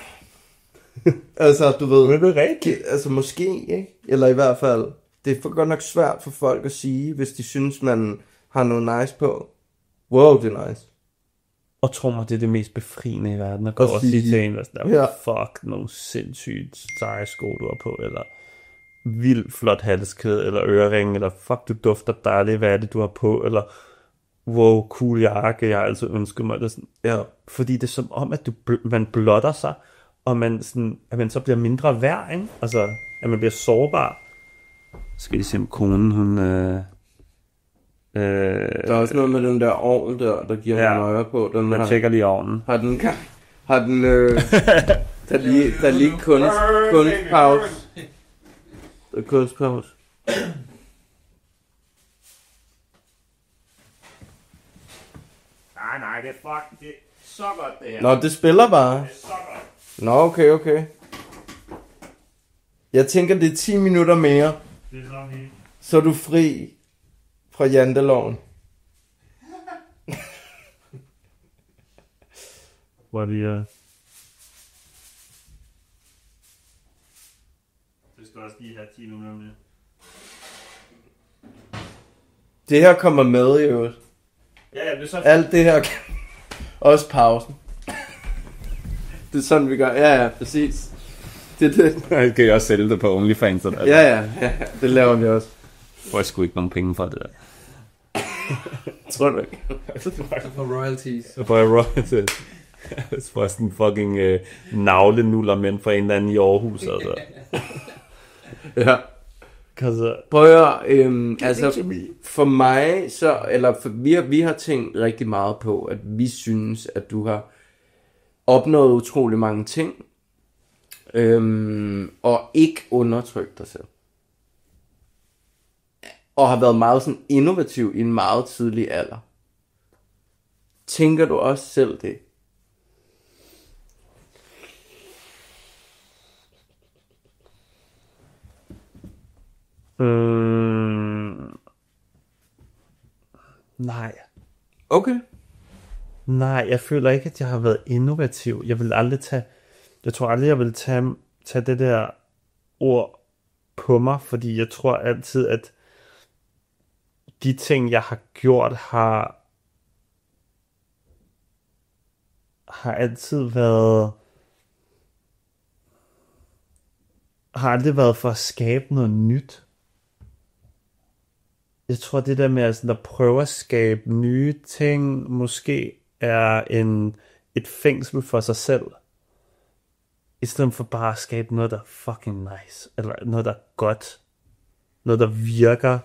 Altså, du ved, det er rigtigt. Altså måske, ikke? Eller i hvert fald, det er for godt nok svært for folk at sige, hvis de synes, man har noget nice på. Wow, det er nice. Og tror mig, det er det mest befriende i verden, at gå og sige til en, der fuck, nogle sindssygt seje sko, du har på, eller vildt flot halskæde, eller ørering, eller fuck, du dufter dejligt, hvad er det, du har på, eller wow, cool jakke, jeg har altid ønsket mig. Det sådan, ja. Fordi det er som om, at man blotter sig, og at man så bliver mindre værd, ikke? Altså, at man bliver sårbar. Så skal de se, om konen, hun... der er også noget med den der ovn der giver man øje på. Man tjekker lige ovnen. Har den der er lige kunstpause. Der er kunstpause. Nej, det er så godt det her. Nå, det spiller bare. Det er så godt. Nå, okay. Jeg tænker, det er 10 minutter mere. Det er så helt. Så er du fri fra janteloven. Hvor det det skal også lige have 10 minutter mere. Det her kommer med i øvrigt. Ja, det er så... Alt det her. Også pausen. Det er sådan, vi gør. Ja, præcis. Det er det. Jeg kan også sælge det på OnlyFans. Ja, det laver vi også. Får jeg sgu ikke nogen penge for det der. Tror du ikke? For royalties. For royalties. For sådan fucking navlenuller mænd for en eller anden i Aarhus. Altså. Ja. Prøv at altså for mig så, eller for, vi har tænkt rigtig meget på, at vi synes, at du har opnået utrolig mange ting, og ikke undertrykt dig selv. Og har været meget sådan innovativ i en meget tidlig alder. Tænker du også selv det? Nej. Okay. Nej, jeg føler ikke, at jeg har været innovativ. Jeg tror aldrig, jeg vil tage det der ord på mig, fordi jeg tror altid, at de ting, jeg har gjort, har altid været... har aldrig været for at skabe noget nyt. Jeg tror, det der med at prøve at skabe nye ting, måske er et fængsel for sig selv. I stedet for bare at skabe noget, der er fucking nice. Eller noget, der er godt. Noget, der virker.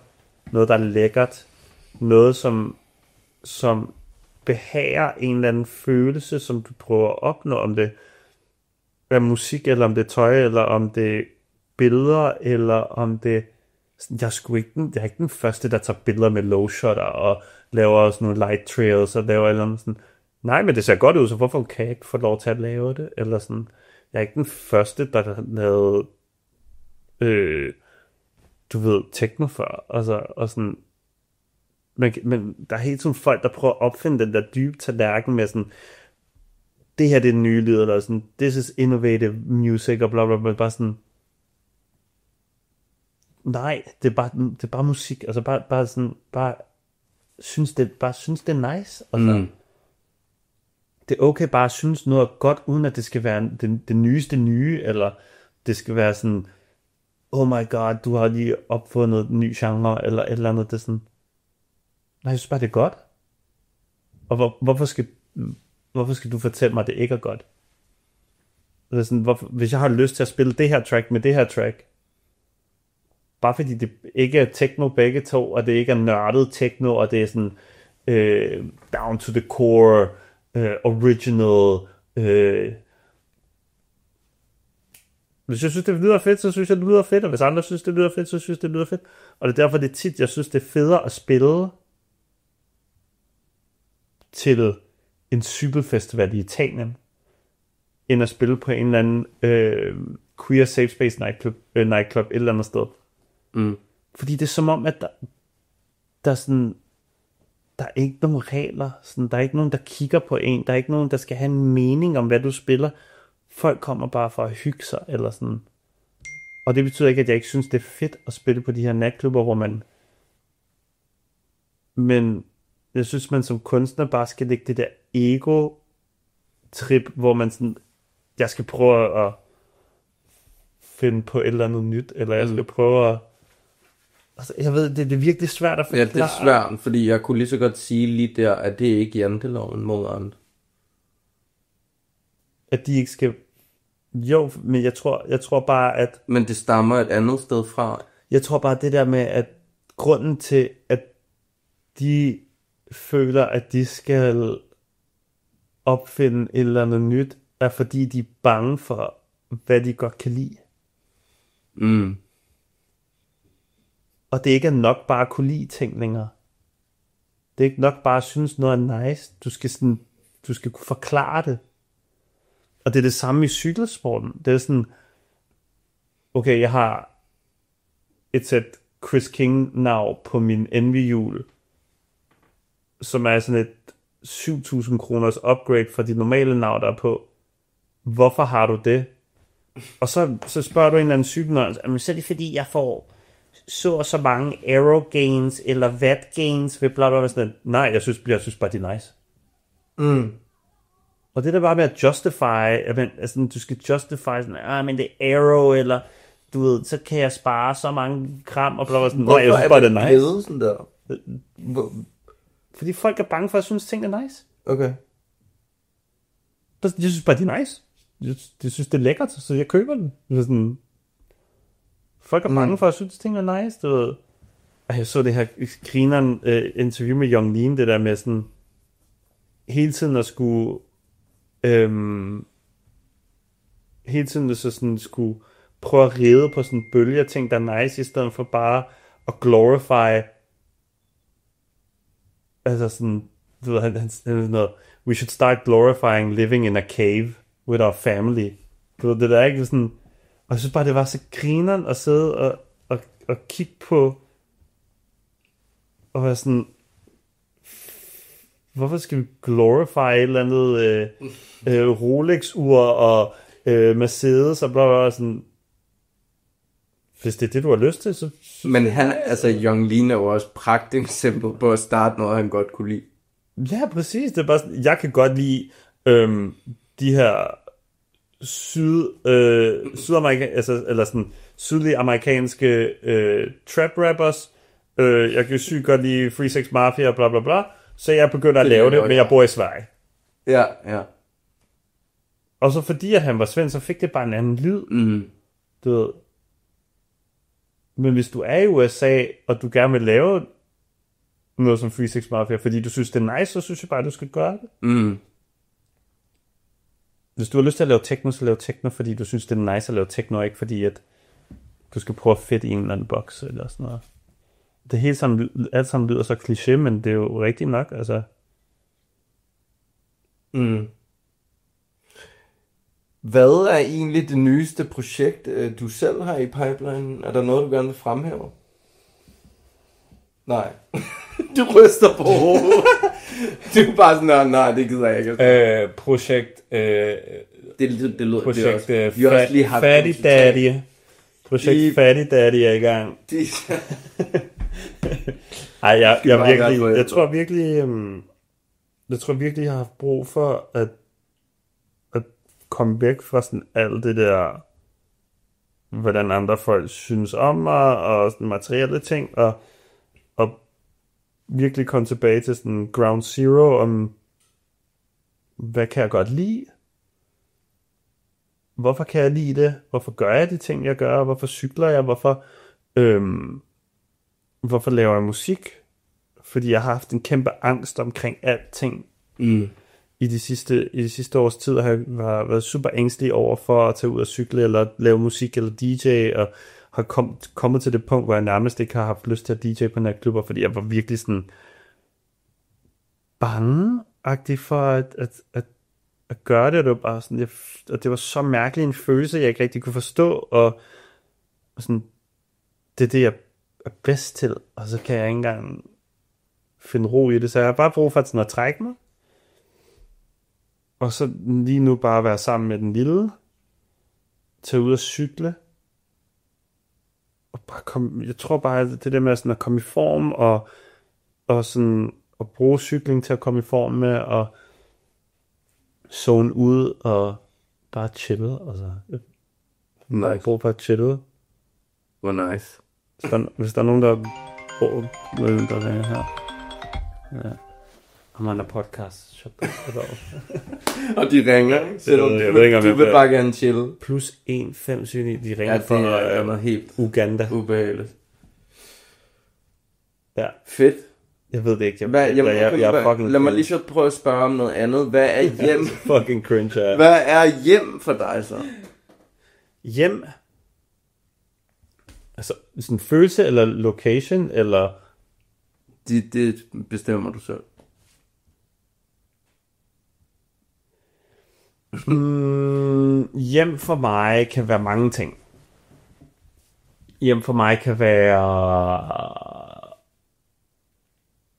Noget, der er lækkert. Noget, som behager en eller anden følelse, som du prøver at opnå. Om det er musik, eller om det er tøj, eller om det er billeder, eller om det... Jeg er ikke den første, der tager billeder med low shutter og laver sådan nogle light trails og laver eller andet sådan. Nej, men det ser godt ud, så hvorfor kan jeg ikke få lov til at lave det? Eller sådan. Jeg er ikke den første, der har lavet du ved, techno før. Altså, og sådan. Men der er helt sådan folk, der prøver at opfinde den der dybe tallerken med sådan, det her det er den nye lyd, eller sådan, this is innovative music, og bla bla bla, bare sådan, nej, det er bare musik, altså bare sådan, synes det er nice, altså. Det er okay bare at synes noget er godt, uden at det skal være det nyeste nye, eller det skal være sådan, oh my god, du har lige opfundet en ny genre, eller et eller andet, det er sådan, nej, jeg synes bare, det er godt. Og hvorfor skal du fortælle mig, at det ikke er godt? Det er sådan, hvis jeg har lyst til at spille det her track med det her track, bare fordi det ikke er techno begge to, og det ikke er nørdet techno, og det er sådan down to the core, original. Hvis jeg synes, det lyder fedt, så synes jeg, det lyder fedt, og hvis andre synes, det lyder fedt, så synes jeg, det lyder fedt. Og det er derfor, det er tit, jeg synes, det er federe at spille til en cykelfestival i Italien, end at spille på en eller anden queer safe space nightclub et eller andet sted. Fordi det er som om, at der er sådan, der er ikke nogen regler, sådan, der er ikke nogen, der kigger på en, der er ikke nogen, der skal have en mening om, hvad du spiller. Folk kommer bare for at hygge sig, eller sådan. Og det betyder ikke, at jeg ikke synes, det er fedt at spille på de her natklubber, hvor man... Men jeg synes, man som kunstner bare skal lægge det der ego-trip, hvor man sådan... Jeg skal prøve at finde på et eller andet nyt, eller jeg skal prøve at... Altså, jeg ved, det er virkelig svært at forklare. Ja, det er svært, fordi jeg kunne lige så godt sige lige der, at det ikke er janteloven mod andre. At de ikke skal... Jo, men jeg tror bare, at... Men det stammer et andet sted fra. Jeg tror bare, det der med, at grunden til, at de føler, at de skal opfinde et eller andet nyt, er fordi de er bange for, hvad de godt kan lide. Og det ikke er nok bare at kunne lide ting længere. Det er ikke nok bare at synes noget er nice. Du skal kunne forklare det. Og det er det samme i cykelsporten. Det er sådan, okay, jeg har et sæt Chris King-nav på min Envy-hjul, som er sådan et 7.000 kroners upgrade fra de normale nav, der er på. Hvorfor har du det? Og så spørger du en eller anden cykelnørd, så er det fordi, jeg får så mange aero gains, eller watt gains, ved bla bla bla, sådan. Nej, jeg synes bare, det er nice. Og det der bare med at justify, altså du skal justify sådan, men det er aero, eller du ved, så kan jeg spare så mange gram, og bla bla sådan. Nej, jeg synes bare, det er nice. Sådan der? Fordi folk er bange for at synes, ting er nice. Okay. Jeg synes bare, det er nice. Jeg synes, det er lækkert, så jeg køber den. Sådan, folk er bange for at synes, ting er nice, du ved. Jeg så det her grineren interview med Young Lean, det der med sådan, hele tiden at skulle, hele tiden så sådan skulle prøve at ride på sådan en bølge af ting, der er nice, i stedet for bare at glorify, altså sådan, du ved, han sådan noget, we should start glorifying living in a cave with our family. Du ved, det der ikke sådan, og jeg synes bare, det var så grineren at sidde og kigge på, og være sådan, hvorfor skal vi glorify et eller andet Rolex-ur og Mercedes og bla bla, sådan, hvis det er det, du har lyst til, så... Men han, altså Young Lean er jo også pragteksempel på at starte noget, han godt kunne lide. Ja, præcis. Det er bare sådan, jeg kan godt lide de her sydlige amerikanske trap rappers. Jeg kan sygt godt lide 3-6 Mafia og bla bla bla. Så jeg begynder at lave det, men jeg bor i Sverige. Ja. Og så fordi at han var svensk, så fik det bare en anden lyd. Du ved. Men hvis du er i USA, og du gerne vil lave noget som 3-6 Mafia, fordi du synes, det er nice, så synes jeg bare, at du skal gøre det. Hvis du har lyst til at lave techno, så lav techno, fordi du synes, det er nice at lave techno, ikke fordi at du skal prøve at fedte i en eller anden boks, eller sådan noget. Det hele sammen, alt sammen lyder så kliché, men det er jo rigtigt nok, altså. Hvad er egentlig det nyeste projekt, du selv har i pipeline? Er der noget, du gerne vil fremhæve? Nej. Du ryster på hovedet. Du er bare sådan, nej, det gider jeg ikke. Projekt... Det lyder projekt det også. Vi har også lige haft Fatty Daddy. Projekt Fatty Daddy er i gang. Ej, jeg tror virkelig, jeg har haft brug for at komme væk fra sådan alt det der, hvordan andre folk synes om mig, og sådan materielle ting, og virkelig komme tilbage til sådan ground zero om, hvad kan jeg godt lide? Hvorfor kan jeg lide det? Hvorfor gør jeg de ting, jeg gør? Hvorfor cykler jeg? Hvorfor laver jeg musik? Fordi jeg har haft en kæmpe angst omkring alting. I de sidste års tid har jeg været super ængstelig over for at tage ud og cykle, eller lave musik, eller DJ, og har kommet til det punkt, hvor jeg nærmest ikke har haft lyst til at DJ på natklubber, fordi jeg var virkelig sådan bange-agtig for at gøre det, og det var bare sådan, og det var så mærkelig en følelse, jeg ikke rigtig kunne forstå, og sådan, det er det, jeg er bedst til, og så kan jeg ikke engang finde ro i det, så jeg har bare brug for sådan at trække mig, og så lige nu bare være sammen med den lille, tage ud og cykle, og bare komme, jeg tror bare, det der med sådan at komme i form, og sådan at bruge cykling til at komme i form med, og zone ud, og bare chille, altså. Nice. Brug for at chille. Hvor nice. Hvis der er nogen, der ringer her. Ja. I'm on podcast. Shut the fuck up. Og de ringer, så jeg ved ikke, om du vil bare gerne chille. Plus 1,579, de ringer fra noget helt Uganda. Ubehageligt. Ja. Fedt. Jeg ved det ikke. Lad mig lige så prøve at spørge om noget andet. Hvad er hjem? Fucking cringe. Ja. Hvad er hjem for dig så? Hjem? Altså, sådan en følelse, eller location, eller... Det bestemmer du selv. Hjem for mig kan være mange ting. Hjem for mig kan være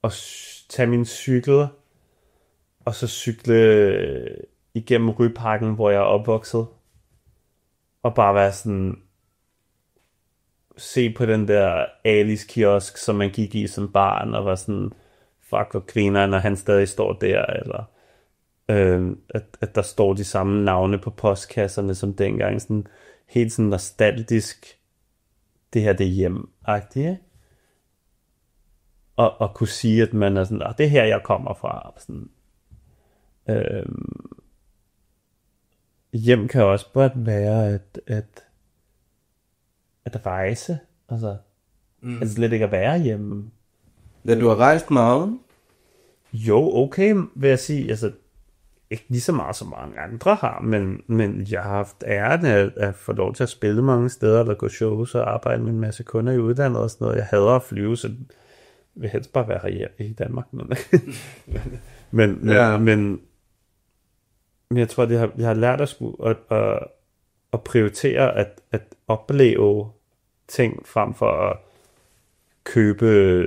at tage min cykel, og så cykle igennem Ryparken, hvor jeg er opvokset, og bare være sådan, se på den der Alis kiosk, som man gik i som barn, og var sådan, fuck hvor griner, når han stadig står der, eller at der står de samme navne på postkasserne som dengang, sådan helt sådan nostalgisk, det her det er hjem-agtigt, og kunne sige, at man er sådan, det er her jeg kommer fra, sådan. Hjem kan også bare være at rejse, altså slet ikke at være hjemme. Ja, du har rejst meget? Jo, okay, vil jeg sige, altså ikke lige så meget som mange andre har, men jeg har haft æren at få lov til at spille mange steder, eller gå shows og arbejde med en masse kunder i udlandet og sådan noget. Jeg hader at flyve, så vil helst bare være her i Danmark. Men jeg tror, jeg har lært at prioritere at opleve ting frem for at købe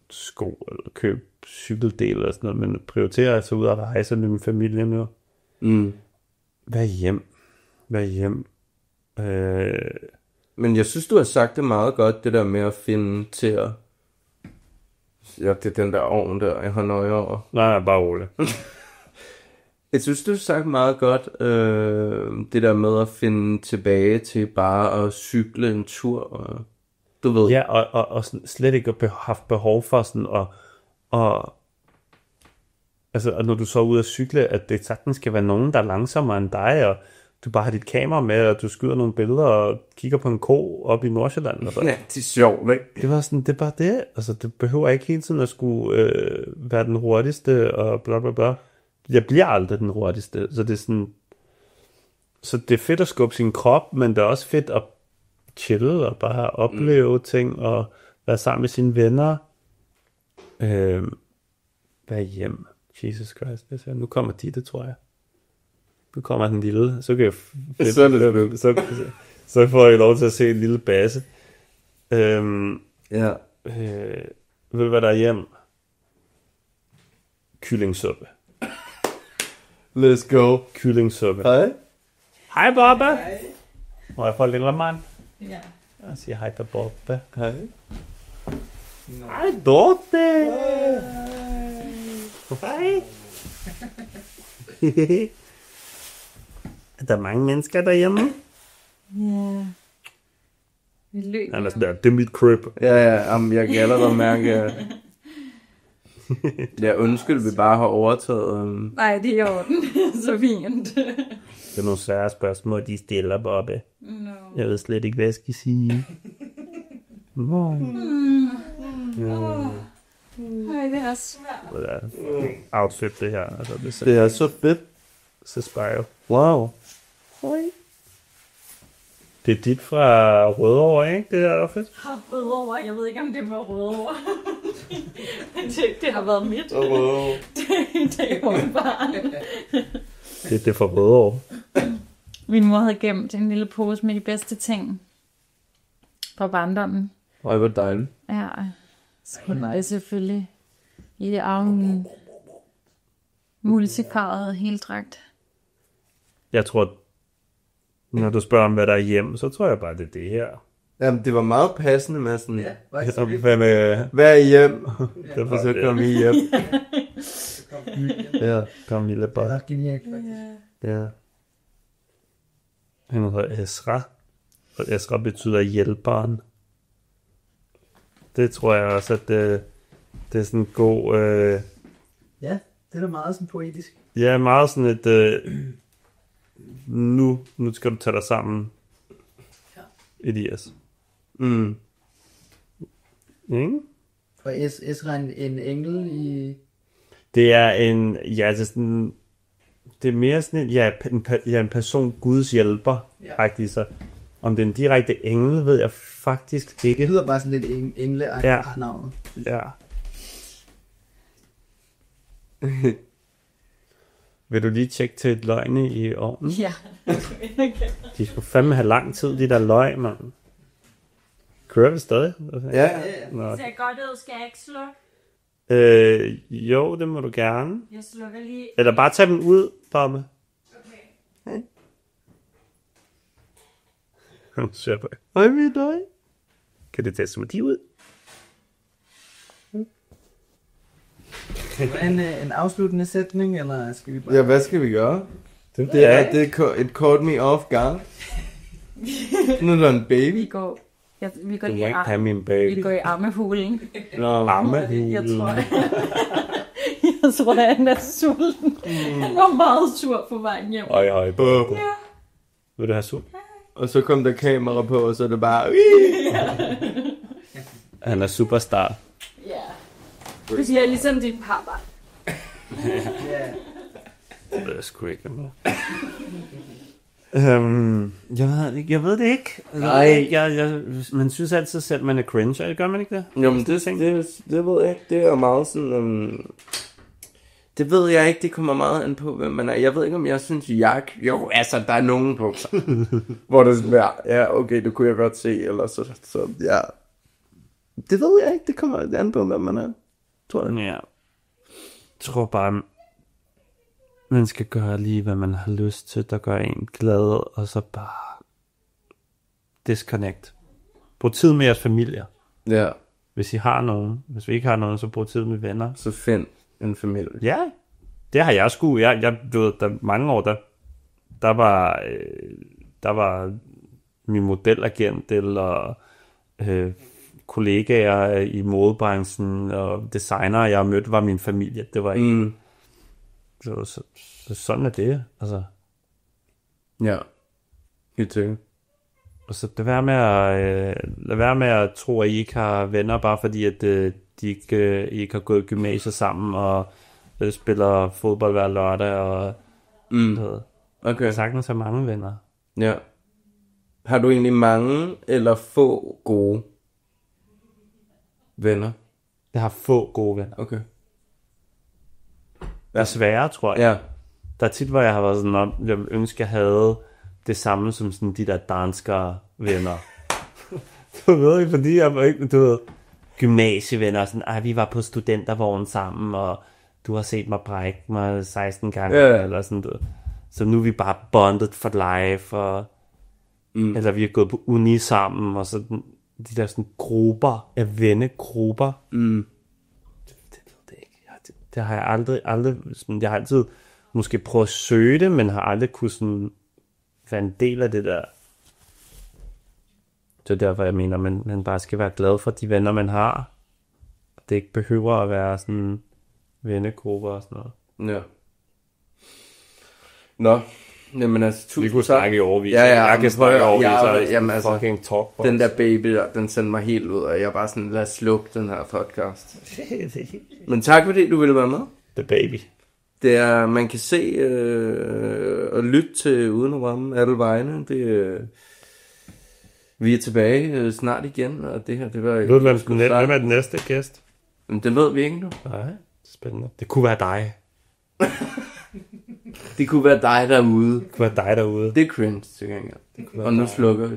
sko eller købe cykeldel eller sådan noget, men prioriterer at tage ud og rejse med min familie nu. Hvad hjem? Men jeg synes, du har sagt det meget godt, det der med at finde til at... Ja, det er den der ovn der, jeg har nøje over. Nej, bare roligt. Jeg synes, du har sagt meget godt, det der med at finde tilbage til bare at cykle en tur, og du ved. Ja, og slet ikke have haft behov for sådan altså, og når du så er ude at cykle, at det sagtens skal være nogen, der er langsommere end dig, og du bare har dit kamera med, og du skyder nogle billeder, og kigger på en ko op i Nordsjælland. Og så. Ja, det er sjovt, ikke? Det var sådan, det er bare det. Altså, det behøver ikke hele tiden at skulle være den hurtigste, og bla bla bla. Jeg bliver aldrig den hurtigste, så det er sådan, så det er fedt at skubbe sin krop, men det er også fedt at chille, og bare opleve ting, og være sammen med sine venner. Hvad hjem? Jesus Christ. Nu kommer det tror jeg. Nu kommer den lille. Så kan jeg så får jeg lov til at se en lille base. Ja. Ved du hvad der er hjem? Kyllingsuppe. Let's go. Kyllingsuppe. Hej. Hej, Bobbe. Hej. Må jeg få lille mand? Ja. Jeg siger hej til Bobbe. Hej. Hej, Dorte. Hej. Er der mange mennesker derhjemme? Ja. Vi løber. Han er sådan der, det er mit crib. Ja, jeg kan allerede mærke, at ja, undskyld, vi bare har overtaget. Nej, det er i orden. Så fint. Det er nogle svære spørgsmål, de stiller, Bobbe. No. Jeg ved slet ikke, hvad jeg skal sige. Hvor? Ej, det er svært. Det er outfit, det her. Altså, Det er så fedt. så spejl. Wow. Det er dit fra Rødovre, ikke? Det her outfit? Rødovre. Jeg ved ikke, om det var Rødovre. det har været mit. Det er ungbarn. Det er fra Rødovre. Min mor havde gemt en lille pose med de bedste ting fra barndommen. Ej, hvor dejligt. Ja, så hun er selvfølgelig i det arven multifarvede heldragt. Jeg tror, når du spørger om, hvad der er hjemme, så tror jeg bare, det er det her. Jamen, det var meget passende med sådan, Hvad vær hjem. Derfor så kom I hjem. Ja, kom lille Bob. Det er genialt, faktisk. ja. Han hedder Esra. Og Esra betyder hjælperen. Det tror jeg også, at det er sådan en god... Ja, det er da meget sådan poetisk. Ja, meget sådan et... Nu skal du tage dig sammen, Elias. Mm. Ikke? Og Esra en engel i... Det er en... Ja, det er sådan... Det er mere sådan en person, Guds hjælper, faktisk. Så om det er en direkte engel, ved jeg faktisk ikke. Det lyder bare sådan lidt engleagtigt navnet. Ja. Vil du lige tjekke til et løgne i ovnen? Ja. De skulle fandme have lang tid, de der løg, mand. Kører vi stadig? Ja. Nå. Ser godt ud, skal jeg ikke slukke? Jo, det må du gerne. Jeg slukker lige. Eller bare tage dem ud, Bomme. Okay. Hun ser på. Hej med dig. Kan det tage som de ud? En afsluttende sætning, eller skal vi bare... Ja, hvad skal vi gøre? Det er et caught me off guard. Nu er der en baby. Vi går Du kan ikke have min baby. Vi går i ammehulen. Nå, Ammehulen. Jeg tror, at han er sulten. Han var meget sur på vejen hjem. Hej, Bob. Ja. Vil du have sup? og så kom der kamera på, og så er det bare... Han er superstar. Ja. Du siger ligesom dit pappa. Det ved jeg sgu ikke. Jeg ved det ikke. Nej. Man synes altid selv, man er cringe. Gør man ikke det? Jamen, det ved jeg ikke. Det er meget sådan... det ved jeg ikke. Det kommer meget an på, hvem man er. Jeg ved ikke, om jeg synes, jo, altså, der er nogen på hvor det er sådan, ja, okay, det kunne jeg godt se, eller så ja. Det ved jeg ikke. Det kommer an på, hvem man er. Tror jeg. Ja. Jeg tror bare, man skal gøre lige, hvad man har lyst til, der gør en glad, og så bare disconnect. Brug tid med jeres familie. Ja. Hvis I har nogen. Hvis vi ikke har nogen, så brug tid med venner. Så find en familie. Ja, det har jeg sgu. Jeg du ved, der mange år, der var min modelagent eller kollegaer i modebranchen og designere, jeg har mødt, var min familie. Det var ikke... Så sådan er det, altså. Ja. Helt sikkert. Og så lad være med at tro, at I ikke har venner, bare fordi, at de ikke har gået i gymnasiet sammen, og spiller fodbold hver lørdag, og Okay. sagtens har mange venner. Ja. Har du egentlig mange eller få gode venner? Jeg har få gode venner. Okay. Desværre, tror jeg. Ja. Der er tit, hvor jeg har været sådan, at jeg ønsker, jeg havde det samme som sådan de der danskere venner. Du ved ikke, fordi jeg var ikke, du ved, gymnasievenner, sådan, vi var på studentervogn sammen, og du har set mig brække mig 16 gange, eller sådan noget. Så nu er vi bare bondet for life, og eller vi har gået på uni sammen, og så de der sådan grupper af vennegrupper. Det ved det ikke. Det har jeg aldrig sådan, jeg har altid måske prøvet at søge det, men har aldrig kunne sådan være en del af det der. Så derfor jeg mener, man bare skal være glad for de venner, man har. Det ikke behøver at være sådan vennegrupper og sådan noget. Ja. Nå, jamen altså, tusind vi kunne snakke i overvis. Ja, jeg kan snakke i overvis. Jamen altså, fucking talkbox. Den der baby der, den sendte mig helt ud, og jeg er bare sådan, lad os slukke den her podcast. Men tak fordi du ville være med. The baby. Det er, man kan se og lytte til Uden at ramme alle vegne. Vi er tilbage snart igen, og det her, det var... Ved du, hvem er den næste gæst? Men det ved vi ikke nu. Nej, spændende. Det kunne være dig. Det kunne være dig derude. Det kunne være dig derude. Det er cringe, til gengæld. Og nu slukker vi.